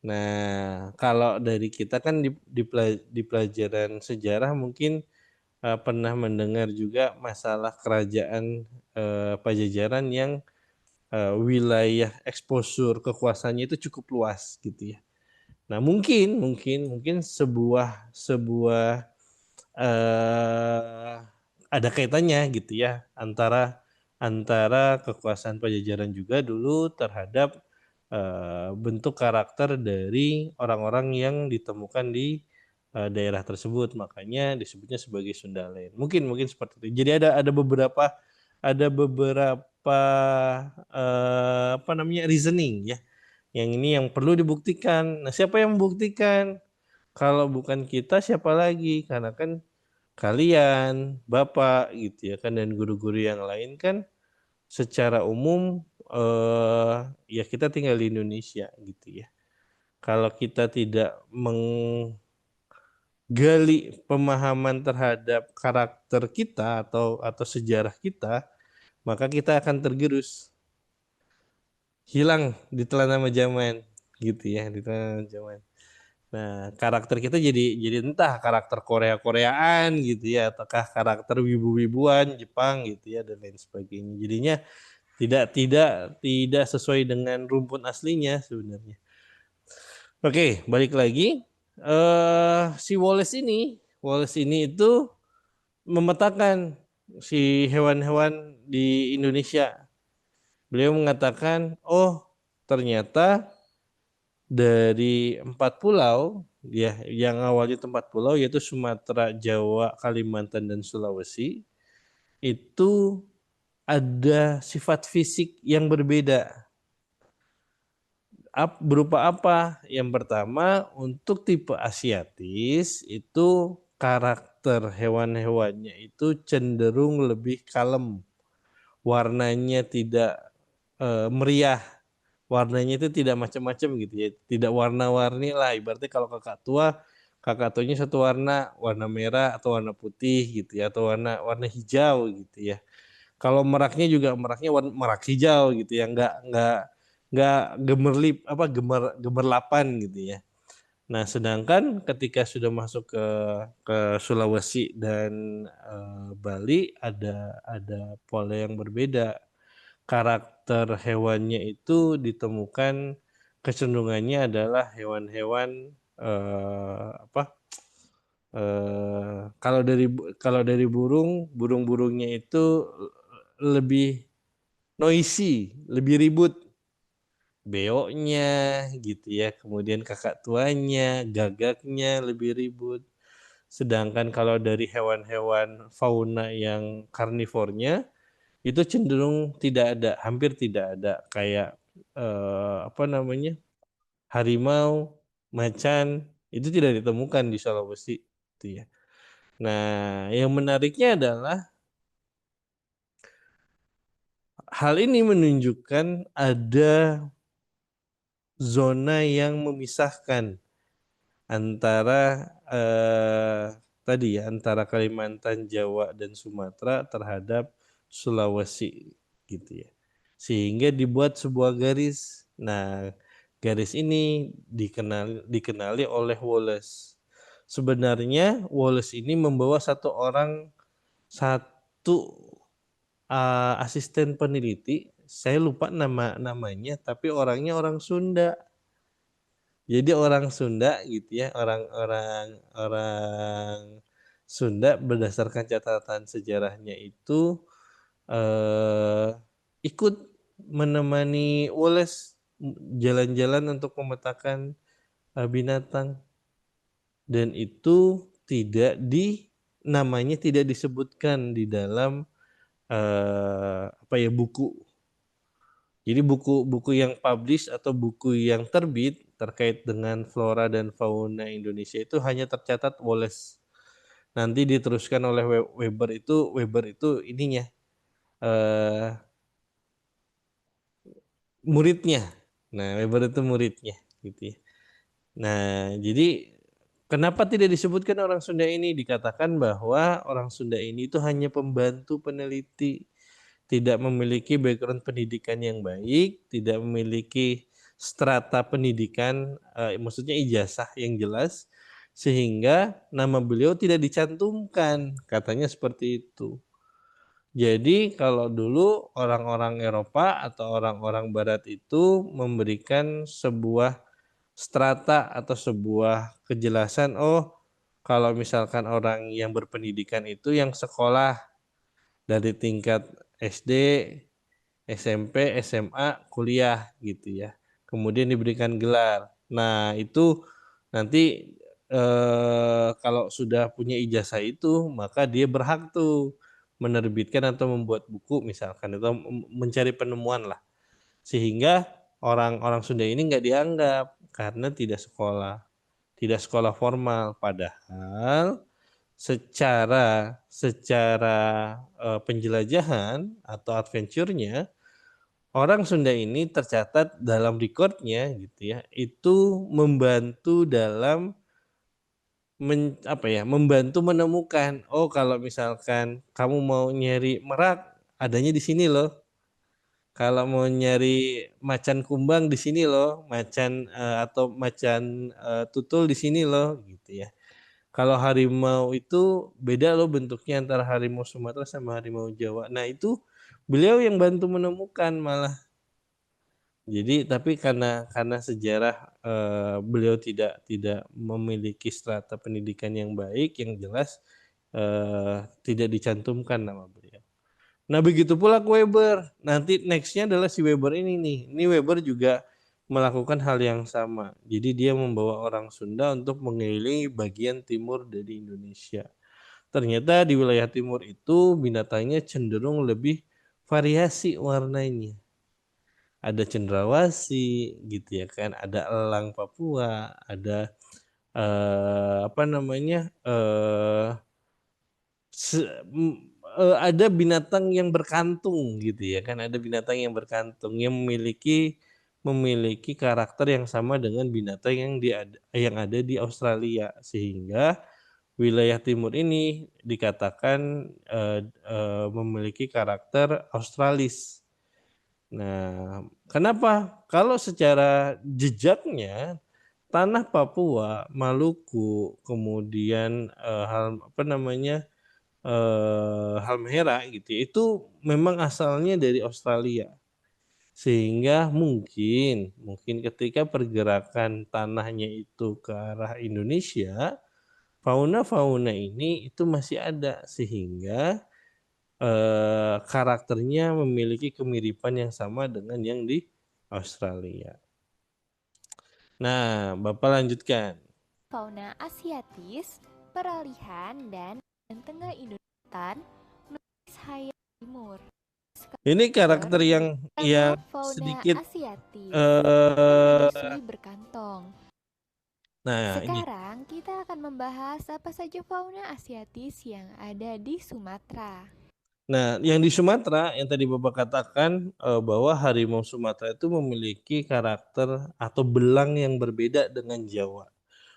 [SPEAKER 2] Nah, kalau dari kita kan di pelajaran sejarah mungkin pernah mendengar juga masalah kerajaan Pajajaran yang wilayah eksposur kekuasaannya itu cukup luas gitu ya. Nah, mungkin sebuah ada kaitannya gitu ya antara kekuasaan Pajajaran juga dulu terhadap bentuk karakter dari orang-orang yang ditemukan di daerah tersebut, makanya disebutnya sebagai Sundalen. Mungkin seperti itu. Jadi ada beberapa reasoning ya. Yang ini yang perlu dibuktikan. Nah, siapa yang membuktikan? Kalau bukan kita, siapa lagi? Karena kan kalian, Bapak gitu ya kan, dan guru-guru yang lain kan secara umum ya kita tinggal di Indonesia gitu ya. Kalau kita tidak menggali pemahaman terhadap karakter kita atau sejarah kita, maka kita akan tergerus, hilang di telan zaman gitu ya, di telan zaman. Nah, karakter kita jadi entah karakter Korea-Koreaan gitu ya, ataukah karakter wibu-wibuan Jepang gitu ya, dan lain sebagainya. Jadinya tidak sesuai dengan rumpun aslinya sebenarnya. Oke, balik lagi. Si Wallace ini itu memetakan si hewan-hewan di Indonesia. Beliau mengatakan, oh ternyata dari 4 pulau ya, yang awalnya 4 pulau yaitu Sumatera, Jawa, Kalimantan, dan Sulawesi, itu ada sifat fisik yang berbeda. Berupa apa? Yang pertama, untuk tipe Asiatis itu karakter hewan-hewannya itu cenderung lebih kalem. Warnanya tidak meriah. Warnanya itu tidak macam-macam gitu ya. Tidak warna-warni lah. Ibaratnya kalau kakak tuanya satu warna merah atau warna putih gitu ya, atau warna hijau gitu ya. Kalau meraknya merak hijau gitu ya, nggak gemerlapan gitu ya. Nah, sedangkan ketika sudah masuk ke Sulawesi dan Bali ada pola yang berbeda. Karakter hewannya itu ditemukan kecenderungannya adalah hewan-hewan kalau dari burung-burungnya itu lebih noisy, lebih ribut, beoknya gitu ya, kemudian kakak tuanya, gagaknya lebih ribut. Sedangkan kalau dari hewan-hewan fauna yang karnivornya itu cenderung hampir tidak ada, kayak harimau, macan itu tidak ditemukan di Sulawesi, gitu ya. Nah, yang menariknya adalah hal ini menunjukkan ada zona yang memisahkan antara tadi ya, antara Kalimantan, Jawa dan Sumatera terhadap Sulawesi gitu ya. Sehingga dibuat sebuah garis. Nah, garis ini dikenali oleh Wallace. Sebenarnya Wallace ini membawa satu asisten peneliti. Saya lupa namanya, tapi orangnya orang Sunda. Jadi orang Sunda gitu ya, orang Sunda berdasarkan catatan sejarahnya itu eh, ikut menemani Wallace jalan-jalan untuk memetakan binatang, dan itu namanya tidak disebutkan di dalam buku. Jadi buku yang publish atau buku yang terbit terkait dengan flora dan fauna Indonesia itu hanya tercatat Wallace. Nanti diteruskan oleh Weber itu ininya muridnya. Nah, Weber itu muridnya gitu ya. Nah, jadi kenapa tidak disebutkan orang Sunda ini? Dikatakan bahwa orang Sunda ini itu hanya pembantu peneliti, tidak memiliki background pendidikan yang baik, tidak memiliki strata pendidikan, maksudnya ijazah yang jelas, sehingga nama beliau tidak dicantumkan, katanya seperti itu. Jadi kalau dulu orang-orang Eropa atau orang-orang Barat itu memberikan sebuah strata atau sebuah kejelasan, oh kalau misalkan orang yang berpendidikan itu yang sekolah dari tingkat SD, SMP, SMA, kuliah gitu ya. Kemudian diberikan gelar. Nah, itu nanti kalau sudah punya ijazah itu, maka dia berhak tuh menerbitkan atau membuat buku misalkan, atau mencari penemuan lah. Sehingga orang-orang Sunda ini nggak dianggap karena tidak sekolah formal. Padahal secara penjelajahan atau adventure-nya, orang Sunda ini tercatat dalam recordnya gitu ya, itu membantu dalam membantu menemukan, oh kalau misalkan kamu mau nyari merak, adanya di sini loh. Kalau mau nyari macan kumbang di sini loh, atau macan tutul di sini loh gitu ya. Kalau harimau itu beda loh bentuknya antara harimau Sumatera sama harimau Jawa. Nah, itu beliau yang bantu menemukan malah. Jadi tapi karena sejarah beliau tidak memiliki strata pendidikan yang baik, yang jelas tidak dicantumkan nama beliau. Nah, begitu pula Weber. Nanti nextnya adalah si Weber ini nih. Ini Weber juga melakukan hal yang sama. Jadi dia membawa orang Sunda untuk mengelilingi bagian timur dari Indonesia. Ternyata di wilayah timur itu binatangnya cenderung lebih variasi warnanya. Ada cendrawasih gitu ya kan, ada elang Papua, ada ada binatang yang berkantung gitu ya kan, ada binatang yang berkantung yang memiliki karakter yang sama dengan binatang yang ada di Australia, sehingga wilayah timur ini dikatakan memiliki karakter Australis. Nah, kenapa? Kalau secara jejaknya tanah Papua, Maluku, kemudian Halmahera gitu ya, itu memang asalnya dari Australia. Sehingga mungkin ketika pergerakan tanahnya itu ke arah Indonesia, fauna-fauna ini itu masih ada, sehingga karakternya memiliki kemiripan yang sama dengan yang di Australia. Nah, Bapak lanjutkan.
[SPEAKER 3] Fauna Asiatis, peralihan dan tengah Indonesia menuju Sahara Timur.
[SPEAKER 2] Ini karakter yang
[SPEAKER 3] Fauna
[SPEAKER 2] sedikit
[SPEAKER 3] Asiatis
[SPEAKER 2] eh
[SPEAKER 3] berkantong.
[SPEAKER 2] nah,
[SPEAKER 3] Sekarang kita akan membahas apa saja fauna asiatis yang ada di Sumatera.
[SPEAKER 2] Nah, yang di Sumatera yang tadi Bapak katakan bahwa harimau Sumatera itu memiliki karakter atau belang yang berbeda dengan Jawa.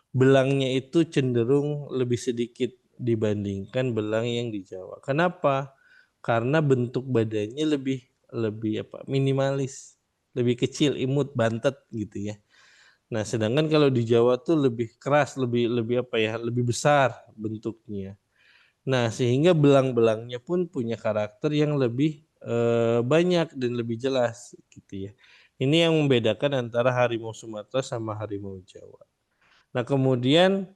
[SPEAKER 2] Belangnya itu cenderung lebih sedikit dibandingkan belang yang di Jawa. Kenapa? Karena bentuk badannya lebih minimalis, lebih kecil, imut, bantet gitu ya. Nah, sedangkan kalau di Jawa tuh lebih keras, lebih besar bentuknya. Nah, sehingga belang-belangnya pun punya karakter yang lebih banyak dan lebih jelas gitu ya. Ini yang membedakan antara harimau Sumatera sama harimau Jawa. Nah, kemudian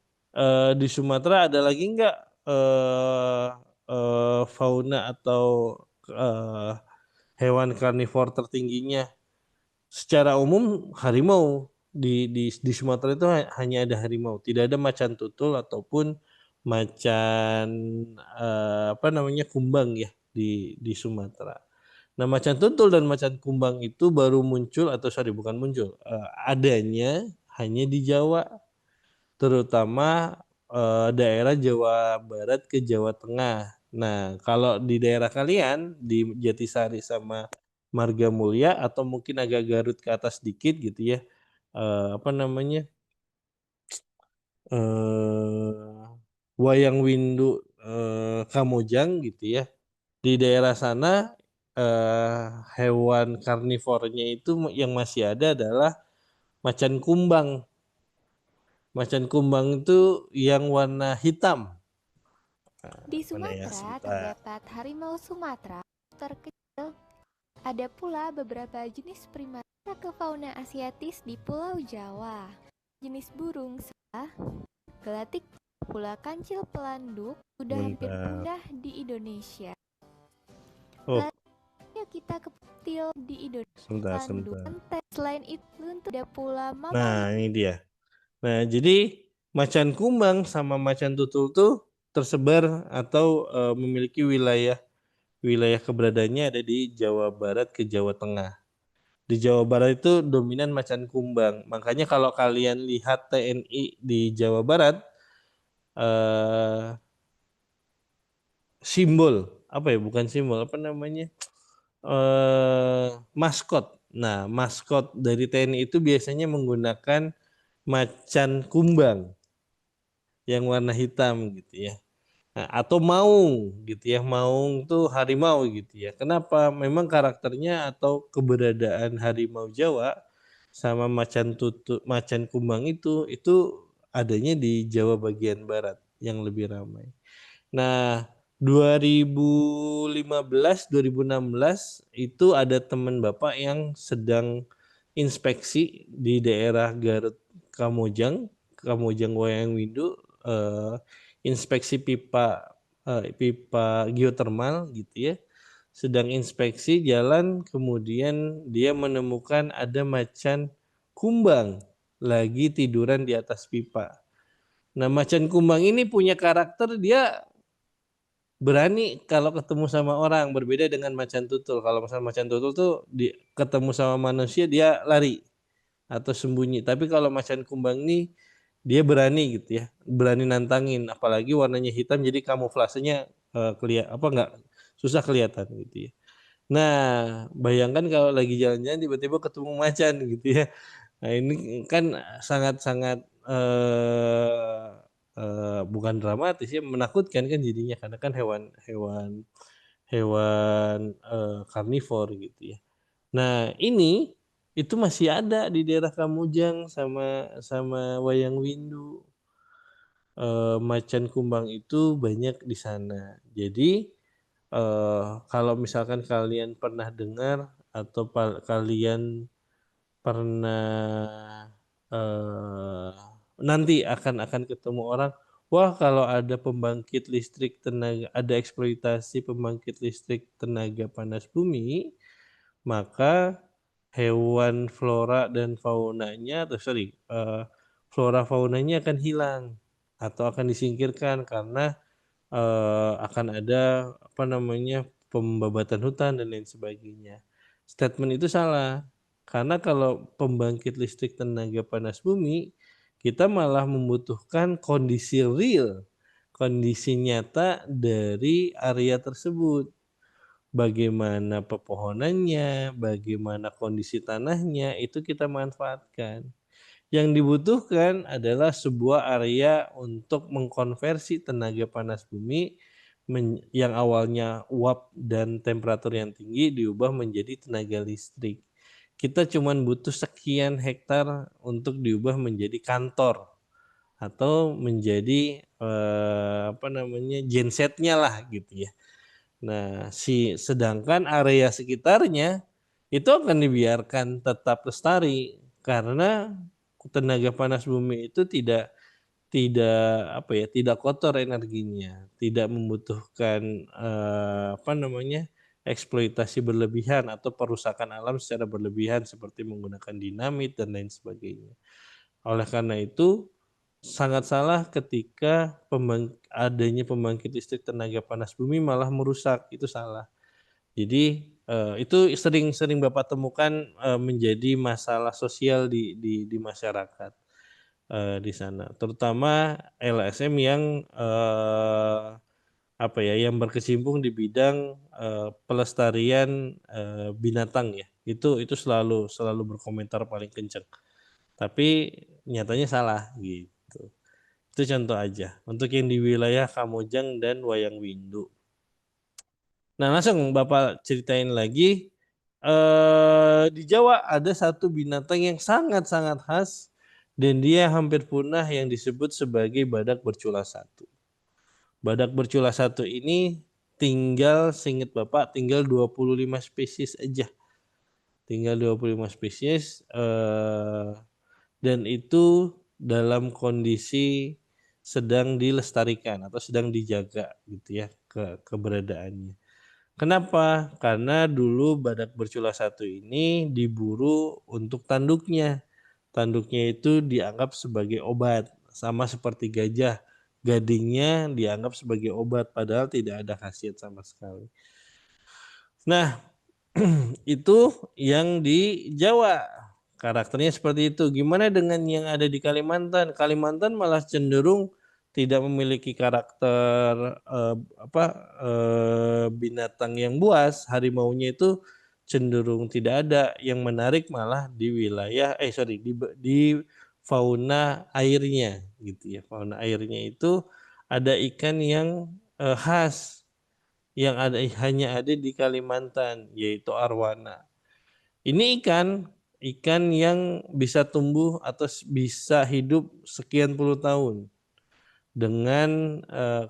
[SPEAKER 2] di Sumatera ada lagi nggak fauna atau eh, hewan karnivor tertingginya? Secara umum harimau di Sumatera itu hanya ada harimau, tidak ada macan tutul ataupun macan kumbang ya di Sumatera. Nah, macan tutul dan macan kumbang itu baru muncul bukan muncul, adanya hanya di Jawa, terutama daerah Jawa Barat ke Jawa Tengah. Nah, kalau di daerah kalian di Jatisari sama Marga Mulia atau mungkin agak Garut ke atas dikit gitu ya, eh, apa namanya eh, Wayang Windu, Kamojang gitu ya. Di daerah sana hewan karnivornya itu yang masih ada adalah macan kumbang. Macan kumbang itu yang warna hitam.
[SPEAKER 3] Di
[SPEAKER 2] Mana ya
[SPEAKER 3] Sumatera
[SPEAKER 2] sebentar.
[SPEAKER 3] terdapat harimau Sumatera terkecil. Ada pula beberapa jenis primata ke fauna asiatis di Pulau Jawa. Jenis burung serta gelatik pula kancil pelanduk sudah hampir
[SPEAKER 2] Sebentar.
[SPEAKER 3] punah di Indonesia.
[SPEAKER 2] Oh,
[SPEAKER 3] Yuk kita ke reptil di Indonesia.
[SPEAKER 2] sebentar,
[SPEAKER 3] Pelanduk,
[SPEAKER 2] sebentar.
[SPEAKER 3] antek. Selain itu, luntur ada pula mamalia.
[SPEAKER 2] Nah, ini dia. Nah, jadi macan kumbang sama macan tutul tuh tersebar atau memiliki wilayah keberadaannya ada di Jawa Barat ke Jawa Tengah. Di Jawa Barat itu dominan macan kumbang. Makanya kalau kalian lihat TNI di Jawa Barat, eh, simbol apa ya? Bukan simbol, apa namanya? Maskot. Nah, maskot dari TNI itu biasanya menggunakan macan kumbang yang warna hitam gitu ya. Nah, atau maung gitu ya. Maung tuh harimau gitu ya. Kenapa? Memang karakternya atau keberadaan harimau Jawa sama macan kumbang itu adanya di Jawa bagian barat yang lebih ramai. Nah, 2015 2016 itu ada teman Bapak yang sedang inspeksi di daerah Garut Kamojang, Kamojang Wayang Windu, inspeksi pipa geotermal gitu ya. Sedang inspeksi jalan, kemudian dia menemukan ada macan kumbang lagi tiduran di atas pipa. Nah, macan kumbang ini punya karakter, dia berani kalau ketemu sama orang, berbeda dengan macan tutul. Kalau misalnya macan tutul tuh ketemu sama manusia dia lari atau sembunyi. Tapi kalau macan kumbang ini dia berani gitu ya, berani nantangin. Apalagi warnanya hitam, jadi kamuflasenya nggak susah kelihatan gitu ya. Nah, bayangkan kalau lagi jalan-jalan tiba-tiba ketemu macan gitu ya. Nah, ini kan sangat-sangat bukan dramatis ya, menakutkan kan jadinya karena kan hewan-hewan karnivor gitu ya. Nah, ini itu masih ada di daerah Kamujang sama sama Wayang Windu. Macan kumbang itu banyak di sana. Jadi kalau misalkan kalian pernah dengar atau kalian pernah eh, nanti akan ketemu orang, wah kalau ada pembangkit listrik tenaga, ada eksploitasi pembangkit listrik tenaga panas bumi, maka hewan flora dan faunanya, flora faunanya akan hilang atau akan disingkirkan karena akan ada pembabatan hutan dan lain sebagainya. Statement itu salah. Karena kalau pembangkit listrik tenaga panas bumi, kita malah membutuhkan kondisi real, kondisi nyata dari area tersebut. Bagaimana pepohonannya, bagaimana kondisi tanahnya, itu kita manfaatkan. Yang dibutuhkan adalah sebuah area untuk mengkonversi tenaga panas bumi yang awalnya uap dan temperatur yang tinggi diubah menjadi tenaga listrik. Kita cuma butuh sekian hektar untuk diubah menjadi kantor atau menjadi gensetnya lah gitu ya. Nah, sedangkan area sekitarnya itu akan dibiarkan tetap lestari karena tenaga panas bumi itu tidak kotor energinya, tidak membutuhkan eksploitasi berlebihan atau perusakan alam secara berlebihan seperti menggunakan dinamit dan lain sebagainya. Oleh karena itu sangat salah ketika adanya pembangkit listrik tenaga panas bumi malah merusak, itu salah. Jadi itu sering Bapak temukan menjadi masalah sosial di masyarakat di sana, terutama LSM yang yang berkecimpung di bidang pelestarian binatang ya. Itu selalu berkomentar paling kencang. Tapi nyatanya salah gitu. Itu contoh aja untuk yang di wilayah Kamojang dan Wayang Windu. Nah, langsung Bapak ceritain lagi. Di Jawa ada satu binatang yang sangat-sangat khas dan dia hampir punah yang disebut sebagai badak bercula satu. Badak bercula satu ini seingat Bapak, tinggal 25 spesies aja. Tinggal 25 spesies dan itu dalam kondisi sedang dilestarikan atau sedang dijaga gitu ya keberadaannya. Kenapa? Karena dulu badak bercula satu ini diburu untuk tanduknya. Tanduknya itu dianggap sebagai obat, sama seperti gajah. Gadingnya dianggap sebagai obat, padahal tidak ada khasiat sama sekali. Nah, itu yang di Jawa. Karakternya seperti itu. Gimana dengan yang ada di Kalimantan? Kalimantan malah cenderung tidak memiliki karakter binatang yang buas. Harimaunya itu cenderung tidak ada. Yang menarik malah di wilayah di fauna airnya gitu ya. Fauna airnya itu ada ikan yang khas yang hanya ada di Kalimantan, yaitu arwana. Ini ikan yang bisa tumbuh atau bisa hidup sekian puluh tahun. Dengan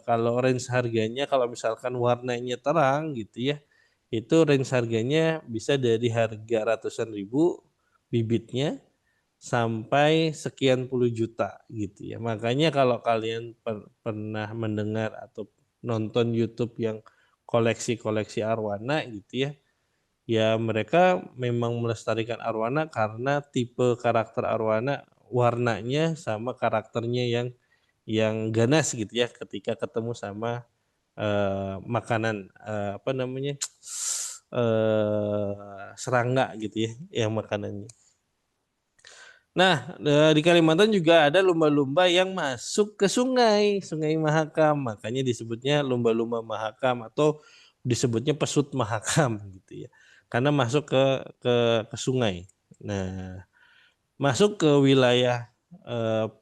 [SPEAKER 2] kalau range harganya, kalau misalkan warnanya terang gitu ya, itu range harganya bisa dari harga ratusan ribu bibitnya sampai sekian puluh juta gitu ya. Makanya kalau kalian pernah mendengar atau nonton YouTube yang koleksi arwana gitu ya, ya mereka memang melestarikan arwana karena tipe karakter arwana, warnanya sama karakternya yang ganas gitu ya ketika ketemu sama makanan serangga gitu ya yang makanannya. Nah, di Kalimantan juga ada lumba-lumba yang masuk ke Sungai Mahakam, makanya disebutnya lumba-lumba Mahakam atau disebutnya pesut Mahakam gitu ya. Karena masuk ke sungai. Nah, masuk ke wilayah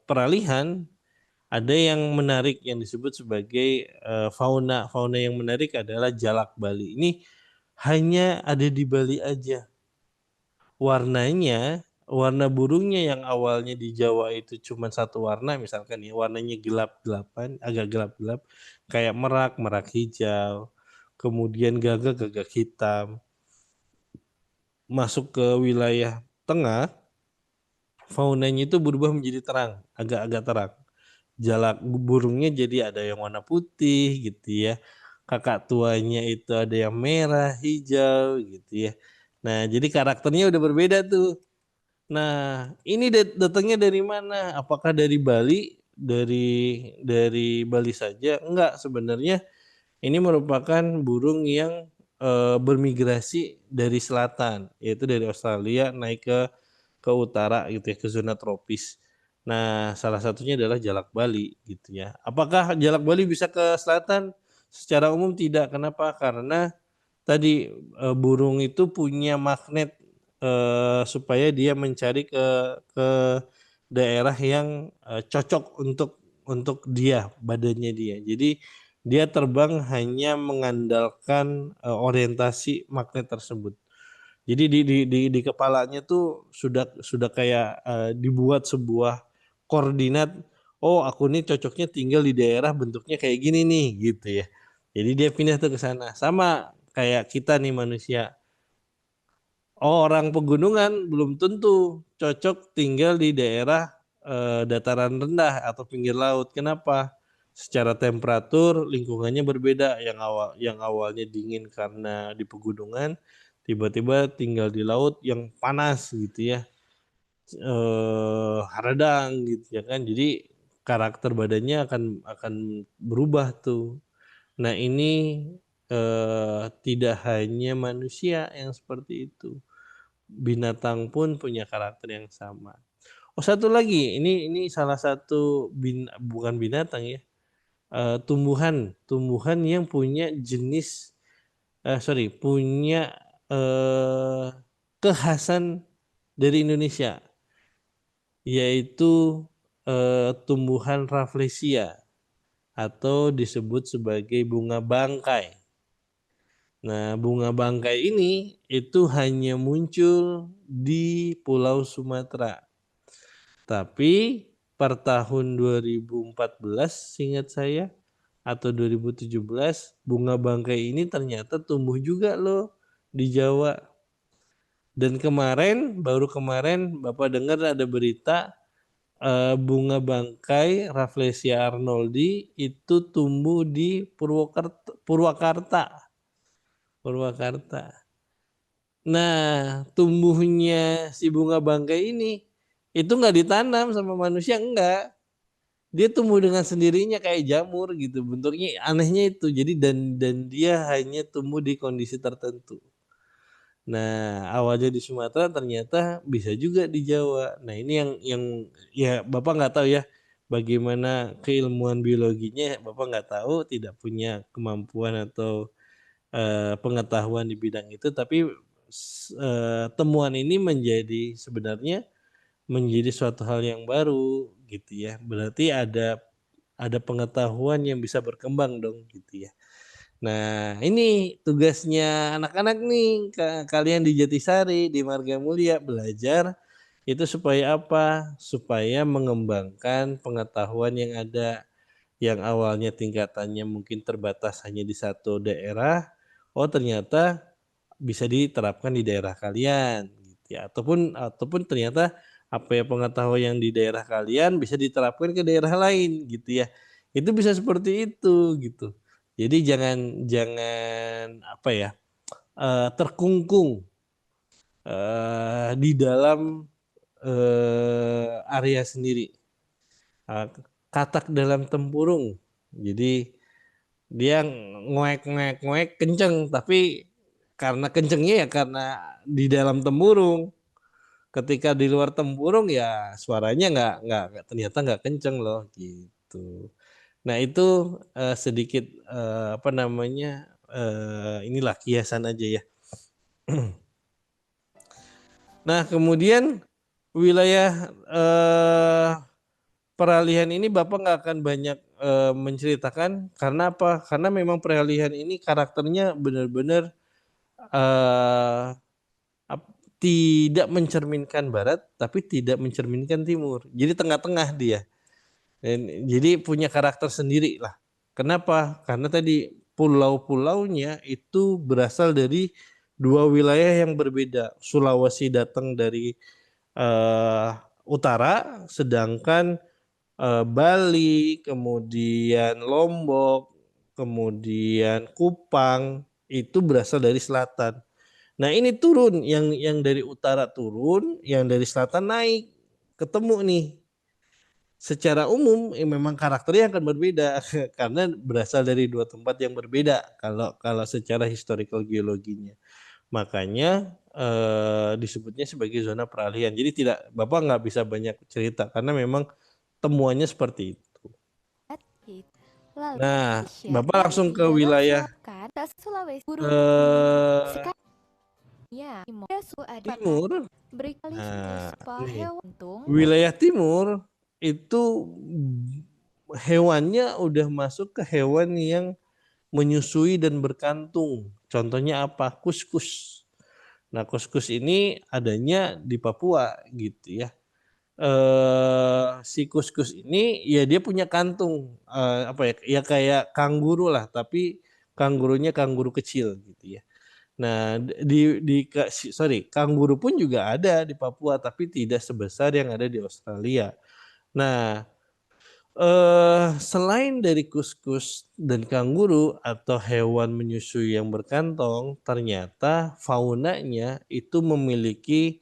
[SPEAKER 2] peralihan, ada yang menarik yang disebut sebagai fauna yang menarik adalah jalak Bali. Ini hanya ada di Bali aja. Warna burungnya yang awalnya di Jawa itu cuma satu warna, misalkan ya warnanya gelap-gelapan, agak gelap-gelap, kayak merak hijau, kemudian gagak hitam. Masuk ke wilayah tengah, faunanya itu berubah menjadi terang, agak-agak terang. Jalak burungnya jadi ada yang warna putih gitu ya. Kakak tuanya itu ada yang merah, hijau gitu ya. Nah, jadi karakternya udah berbeda tuh. Nah, ini datangnya dari mana? Apakah dari Bali? Dari Bali saja? Enggak, sebenarnya ini merupakan burung yang bermigrasi dari selatan, yaitu dari Australia naik ke utara gitu ya, ke zona tropis. Nah, salah satunya adalah Jalak Bali gitu ya. Apakah Jalak Bali bisa ke selatan? Secara umum tidak. Kenapa? Karena tadi burung itu punya magnet supaya dia mencari ke daerah yang cocok untuk dia, badannya dia. Jadi dia terbang hanya mengandalkan orientasi magnet tersebut. Jadi di kepalanya tuh sudah kayak dibuat sebuah koordinat. Oh, aku nih cocoknya tinggal di daerah bentuknya kayak gini nih gitu ya. Jadi dia pindah tuh ke sana. Sama kayak kita nih manusia. Oh, orang pegunungan belum tentu cocok tinggal di daerah dataran rendah atau pinggir laut. Kenapa? Secara temperatur lingkungannya berbeda. Yang awalnya dingin karena di pegunungan, tiba-tiba tinggal di laut yang panas gitu ya, haradang gitu ya kan. Jadi karakter badannya akan berubah tuh. Nah ini tidak hanya manusia yang seperti itu, binatang pun punya karakter yang sama. Oh, satu lagi, ini salah satu bukan binatang ya, tumbuhan yang punya jenis punya kekhasan dari Indonesia, yaitu tumbuhan Rafflesia atau disebut sebagai bunga bangkai. Nah, bunga bangkai ini itu hanya muncul di Pulau Sumatera. Tapi per tahun 2014 seingat saya atau 2017 bunga bangkai ini ternyata tumbuh juga loh di Jawa. Dan baru kemarin Bapak dengar ada berita bunga bangkai Rafflesia arnoldi itu tumbuh di Purwakarta. Nah, tumbuhnya si bunga bangkai ini itu nggak ditanam sama manusia, enggak. Dia tumbuh dengan sendirinya kayak jamur gitu. Bentuknya anehnya itu. Jadi dan dia hanya tumbuh di kondisi tertentu. Nah, awalnya di Sumatera ternyata bisa juga di Jawa. Nah, ini yang ya Bapak nggak tahu ya bagaimana keilmuan biologinya. Bapak nggak tahu, tidak punya kemampuan atau pengetahuan di bidang itu, tapi temuan ini sebenarnya menjadi suatu hal yang baru gitu ya. Berarti ada pengetahuan yang bisa berkembang dong gitu ya. Nah, ini tugasnya anak-anak nih, kalian di Jatisari, di Marga Mulia belajar itu supaya apa? Supaya mengembangkan pengetahuan yang ada, yang awalnya tingkatannya mungkin terbatas hanya di satu daerah. Oh, ternyata bisa diterapkan di daerah kalian gitu ya. Ataupun ternyata apa ya pengetahuan yang di daerah kalian bisa diterapkan ke daerah lain gitu ya. Itu bisa seperti itu gitu. Jadi jangan apa ya terkungkung di dalam area sendiri. Katak dalam tempurung. Jadi dia ngoek kenceng, tapi karena kencengnya ya karena di dalam tempurung. Ketika di luar tempurung ya suaranya ternyata nggak kenceng loh gitu. Nah itu sedikit apa namanya inilah kiasan aja ya. Nah kemudian wilayah peralihan ini Bapak nggak akan banyak menceritakan karena apa? Karena memang peralihan ini karakternya benar-benar tidak mencerminkan Barat, tapi tidak mencerminkan Timur. Jadi tengah-tengah dia. Dan jadi punya karakter sendiri lah. Kenapa? Karena tadi pulau-pulaunya itu berasal dari dua wilayah yang berbeda. Sulawesi datang dari utara, sedangkan Bali, kemudian Lombok, kemudian Kupang itu berasal dari selatan. Nah ini turun, yang dari utara turun, yang dari selatan naik, ketemu nih. Secara umum memang karakternya akan berbeda karena berasal dari dua tempat yang berbeda kalau secara historical geologinya. Makanya disebutnya sebagai zona peralihan. Jadi Bapak nggak bisa banyak cerita karena memang temuannya seperti itu.
[SPEAKER 3] Lalu,
[SPEAKER 2] Nah,
[SPEAKER 3] Indonesia
[SPEAKER 2] Bapak
[SPEAKER 3] dari
[SPEAKER 2] langsung ke
[SPEAKER 3] jalur
[SPEAKER 2] wilayah
[SPEAKER 3] selatan ke Sulawesi
[SPEAKER 2] eh,
[SPEAKER 3] ya timur ada
[SPEAKER 2] timur.
[SPEAKER 3] berkali
[SPEAKER 2] Nah, nih
[SPEAKER 3] hewan untung
[SPEAKER 2] wilayah timur itu hewannya udah masuk ke hewan yang menyusui dan berkantung. Contohnya apa? Kuskus. Nah, kuskus ini adanya di Papua gitu ya. Si kuskus ini ya dia punya kantung apa ya? Ya kayak kanguru lah, tapi kangurunya kanguru kecil gitu ya. Nah, kanguru pun juga ada di Papua, tapi tidak sebesar yang ada di Australia. Nah, selain dari kuskus dan kanguru atau hewan menyusui yang berkantong, ternyata faunanya itu memiliki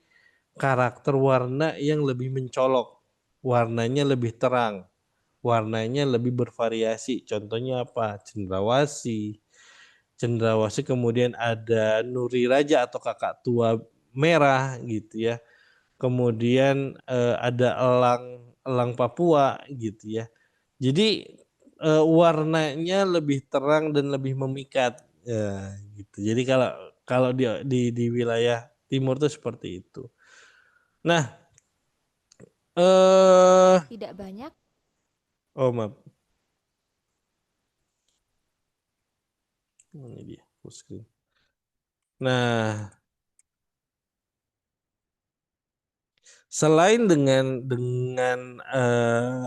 [SPEAKER 2] karakter warna yang lebih mencolok, warnanya lebih terang, warnanya lebih bervariasi. Contohnya apa? Cendrawasih kemudian ada nuri raja atau kakak tua merah gitu ya. Kemudian ada elang Papua gitu ya. Jadi warnanya lebih terang dan lebih memikat ya, gitu. Jadi kalau kalau di wilayah timur tuh seperti itu. Nah,
[SPEAKER 3] tidak banyak
[SPEAKER 2] oh maaf, ini dia full screen. Nah, selain dengan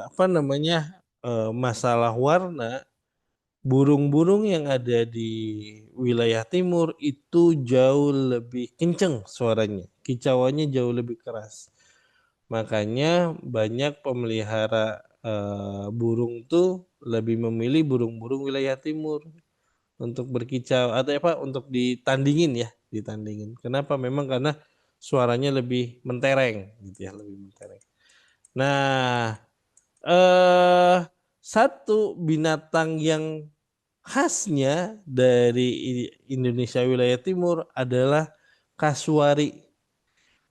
[SPEAKER 2] apa namanya masalah warna, burung-burung yang ada di wilayah timur itu jauh lebih kenceng suaranya, kicauannya jauh lebih keras. Makanya banyak pemelihara burung tuh lebih memilih burung-burung wilayah timur untuk berkicau atau apa untuk ditandingin. Kenapa? Memang karena suaranya lebih mentereng gitu ya, lebih mentereng. Nah, satu binatang yang khasnya dari Indonesia wilayah timur adalah kasuari.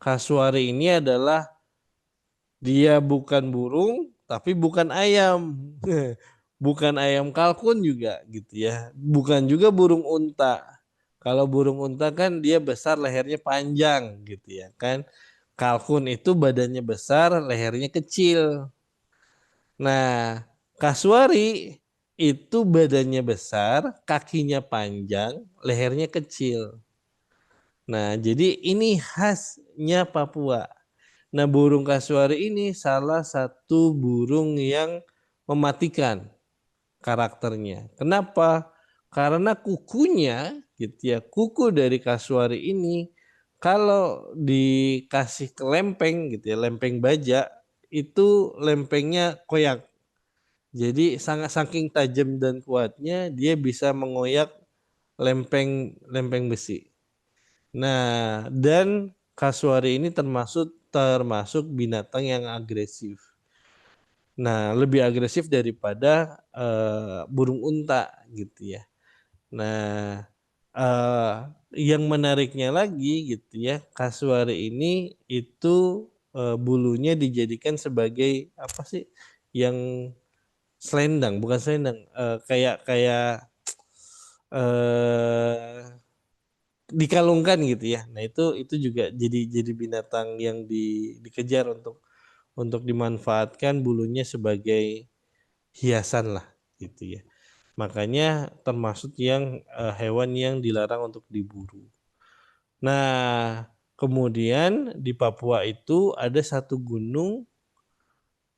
[SPEAKER 2] Kasuari ini adalah dia bukan burung tapi bukan ayam. Bukan ayam kalkun juga gitu ya. Bukan juga burung unta. Kalau burung unta kan dia besar lehernya panjang gitu ya kan. Kalkun itu badannya besar, lehernya kecil. Nah, kasuari itu badannya besar, kakinya panjang, lehernya kecil. Nah, jadi ini khasnya Papua. Nah, burung kasuari ini salah satu burung yang mematikan karakternya. Kenapa? Karena kukunya gitu ya, kuku dari kasuari ini kalau dikasih ke lempeng gitu ya, lempeng baja itu lempengnya koyak. Jadi sangat saking tajam dan kuatnya dia bisa mengoyak lempeng besi. Nah, dan kasuari ini termasuk binatang yang agresif. Nah, lebih agresif daripada burung unta gitu ya. Nah, eh, yang menariknya lagi gitu ya, kasuari ini itu bulunya dijadikan sebagai apa sih? Yang selendang, bukan selendang, kayak kayak eh dikalungkan gitu ya. Nah, itu juga jadi binatang yang dikejar untuk dimanfaatkan bulunya sebagai hiasan lah gitu ya. Makanya termasuk yang hewan yang dilarang untuk diburu. Nah, kemudian di Papua itu ada satu gunung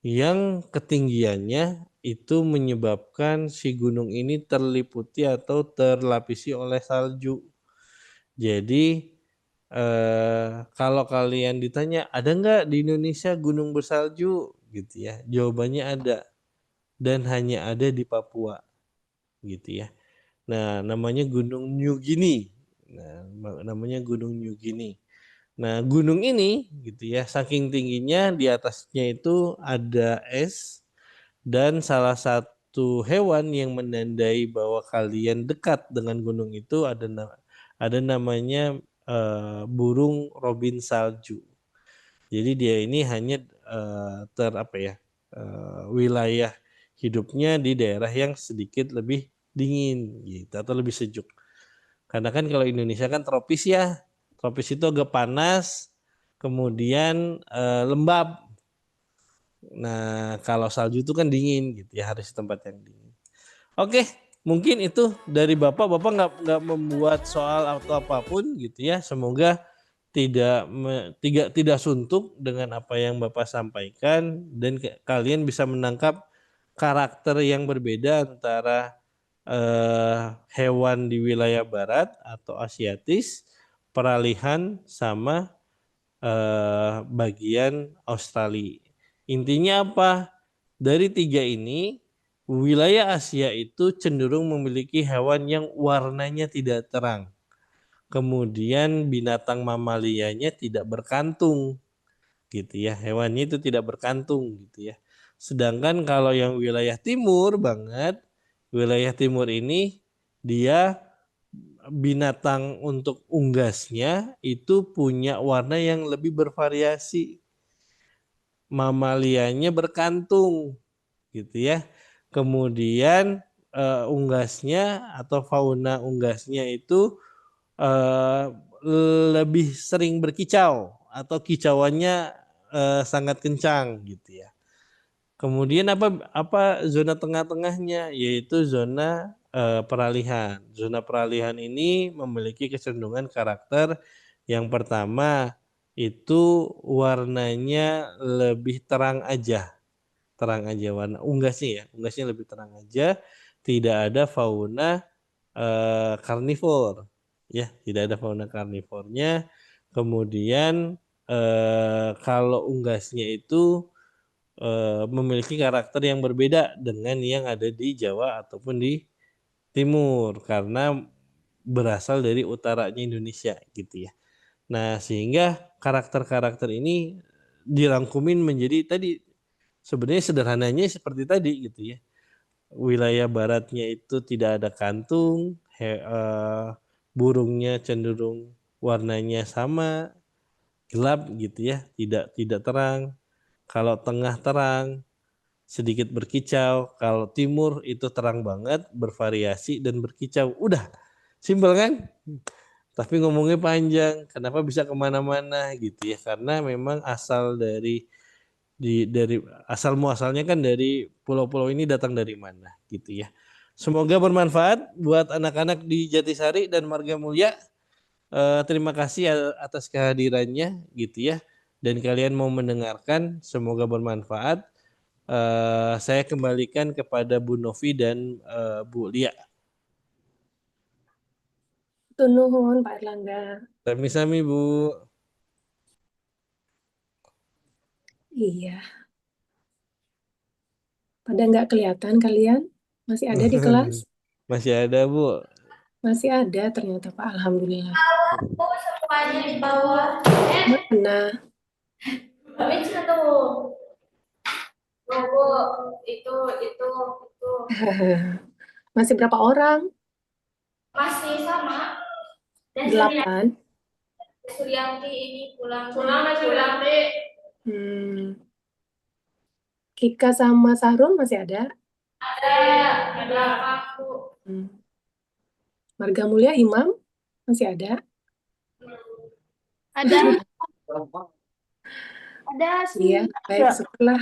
[SPEAKER 2] yang ketinggiannya itu menyebabkan si gunung ini terliputi atau terlapisi oleh salju. Jadi kalau kalian ditanya ada nggak di Indonesia gunung bersalju gitu ya, jawabannya ada dan hanya ada di Papua gitu ya. Nah, namanya Gunung New Guinea. Nah, namanya Gunung New Guinea. Nah, gunung ini gitu ya, saking tingginya di atasnya itu ada es dan salah satu hewan yang menandai bahwa kalian dekat dengan gunung itu ada namanya burung robin salju. Jadi dia ini hanya wilayah hidupnya di daerah yang sedikit lebih dingin gitu atau lebih sejuk. Karena kan kalau Indonesia kan tropis ya. Tropis itu agak panas, kemudian lembab. Nah, kalau salju itu kan dingin gitu ya, harus di tempat yang dingin. Oke, mungkin itu dari Bapak. Bapak nggak membuat soal atau apapun gitu ya. Semoga tidak suntuk dengan apa yang Bapak sampaikan dan kalian bisa menangkap karakter yang berbeda antara hewan di wilayah barat atau asiatis, peralihan sama bagian Australia. Intinya apa? Dari tiga ini, wilayah Asia itu cenderung memiliki hewan yang warnanya tidak terang. Kemudian binatang mamalianya tidak berkantung, gitu ya. Hewannya itu tidak berkantung, gitu ya. Sedangkan kalau yang wilayah timur banget, wilayah timur ini dia binatang untuk unggasnya itu punya warna yang lebih bervariasi. Mamalianya berkantung, gitu ya. Kemudian unggasnya atau fauna unggasnya itu lebih sering berkicau atau kicauannya sangat kencang gitu ya. Kemudian apa zona tengah-tengahnya yaitu zona peralihan. Zona peralihan ini memiliki kecenderungan karakter yang pertama itu warnanya lebih terang aja warna unggasnya ya, unggasnya lebih terang aja, tidak ada fauna karnivor ya, tidak ada fauna karnivornya. Kemudian kalau unggasnya itu memiliki karakter yang berbeda dengan yang ada di Jawa ataupun di Timur karena berasal dari utaranya Indonesia gitu ya. Nah, sehingga karakter-karakter ini dirangkumin menjadi tadi sebenarnya sederhananya seperti tadi gitu ya. Wilayah baratnya itu tidak ada kantung, burungnya cenderung warnanya sama, gelap gitu ya, tidak terang. Kalau tengah terang, sedikit berkicau. Kalau timur itu terang banget, bervariasi dan berkicau. Udah, simpel kan? Tapi ngomongnya panjang. Kenapa bisa kemana-mana gitu ya? Karena memang asal dari asal muasalnya kan dari pulau-pulau ini datang dari mana gitu ya. Semoga bermanfaat buat anak-anak di Jatisari dan Marga Mulia. Terima kasih atas kehadirannya gitu ya. Dan kalian mau mendengarkan, semoga bermanfaat. Saya kembalikan kepada Bu Novi dan Bu Lia.
[SPEAKER 1] Nuhun Pak Erlangga.
[SPEAKER 2] Sami-sami Bu.
[SPEAKER 1] Iya. Pada nggak kelihatan kalian? Masih ada di kelas?
[SPEAKER 2] Masih ada Bu.
[SPEAKER 1] Masih ada ternyata Pak. Alhamdulillah.
[SPEAKER 6] Kok semuanya di bawah?
[SPEAKER 1] Mana?
[SPEAKER 6] Tapi tuh. Bu, itu.
[SPEAKER 1] Masih berapa orang?
[SPEAKER 6] Masih sama. Dan
[SPEAKER 1] 8.
[SPEAKER 6] Suryanti ini pulang Suryanti.
[SPEAKER 1] Kika sama Sahrul masih ada?
[SPEAKER 6] Ada aku.
[SPEAKER 1] Marga Mulia Imam masih ada?
[SPEAKER 7] Ada. Ada sih.
[SPEAKER 1] Iya, baik, syukurlah.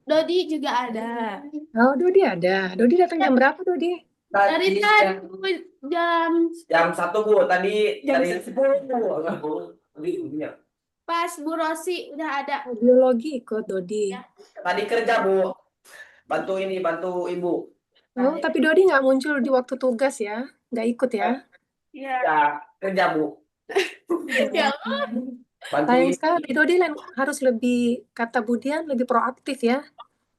[SPEAKER 7] Dodi juga ada.
[SPEAKER 1] Oh, Dodi ada. Dodi datang jam berapa, Dodi?
[SPEAKER 7] Dari tadi jam
[SPEAKER 8] 1 Bu, tadi dari 10
[SPEAKER 7] pas Bu Rosi udah ada.
[SPEAKER 1] Biologi ikut Dodi.
[SPEAKER 8] Tadi kerja Bu, bantu Ibu.
[SPEAKER 1] Oh, tapi Dodi nggak muncul di waktu tugas ya? Nggak ikut ya?
[SPEAKER 7] Iya.
[SPEAKER 8] Ya, kerja Bu.
[SPEAKER 7] Ya.
[SPEAKER 1] Sayang sekali, Dodi harus lebih, kata Budian, lebih proaktif ya.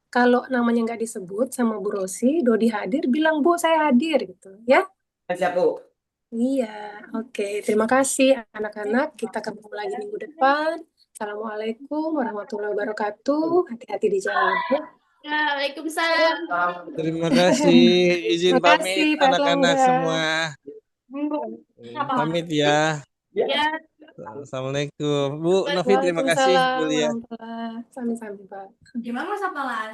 [SPEAKER 1] Kalau namanya nggak disebut sama Bu Rosi, Dodi hadir, bilang Bu saya hadir gitu ya.
[SPEAKER 8] Siap Bu.
[SPEAKER 1] Iya, oke. Terima kasih anak-anak. Kita ketemu lagi minggu depan. Assalamualaikum warahmatullahi wabarakatuh. Hati-hati di jalan.
[SPEAKER 7] Ya, Waalaikumsalam.
[SPEAKER 2] Terima kasih. Izin
[SPEAKER 1] Terima kasih,
[SPEAKER 2] pamit
[SPEAKER 1] Pak
[SPEAKER 2] anak-anak
[SPEAKER 1] Erlangga.
[SPEAKER 2] semua. Pamit ya.
[SPEAKER 7] Ya.
[SPEAKER 2] Assalamualaikum. Bu Novi, terima kasih
[SPEAKER 1] Waalaikumsalam
[SPEAKER 2] kuliah.
[SPEAKER 1] warahmatullahi. Sami-sami, Pak.
[SPEAKER 6] Gimana Mas hafalan?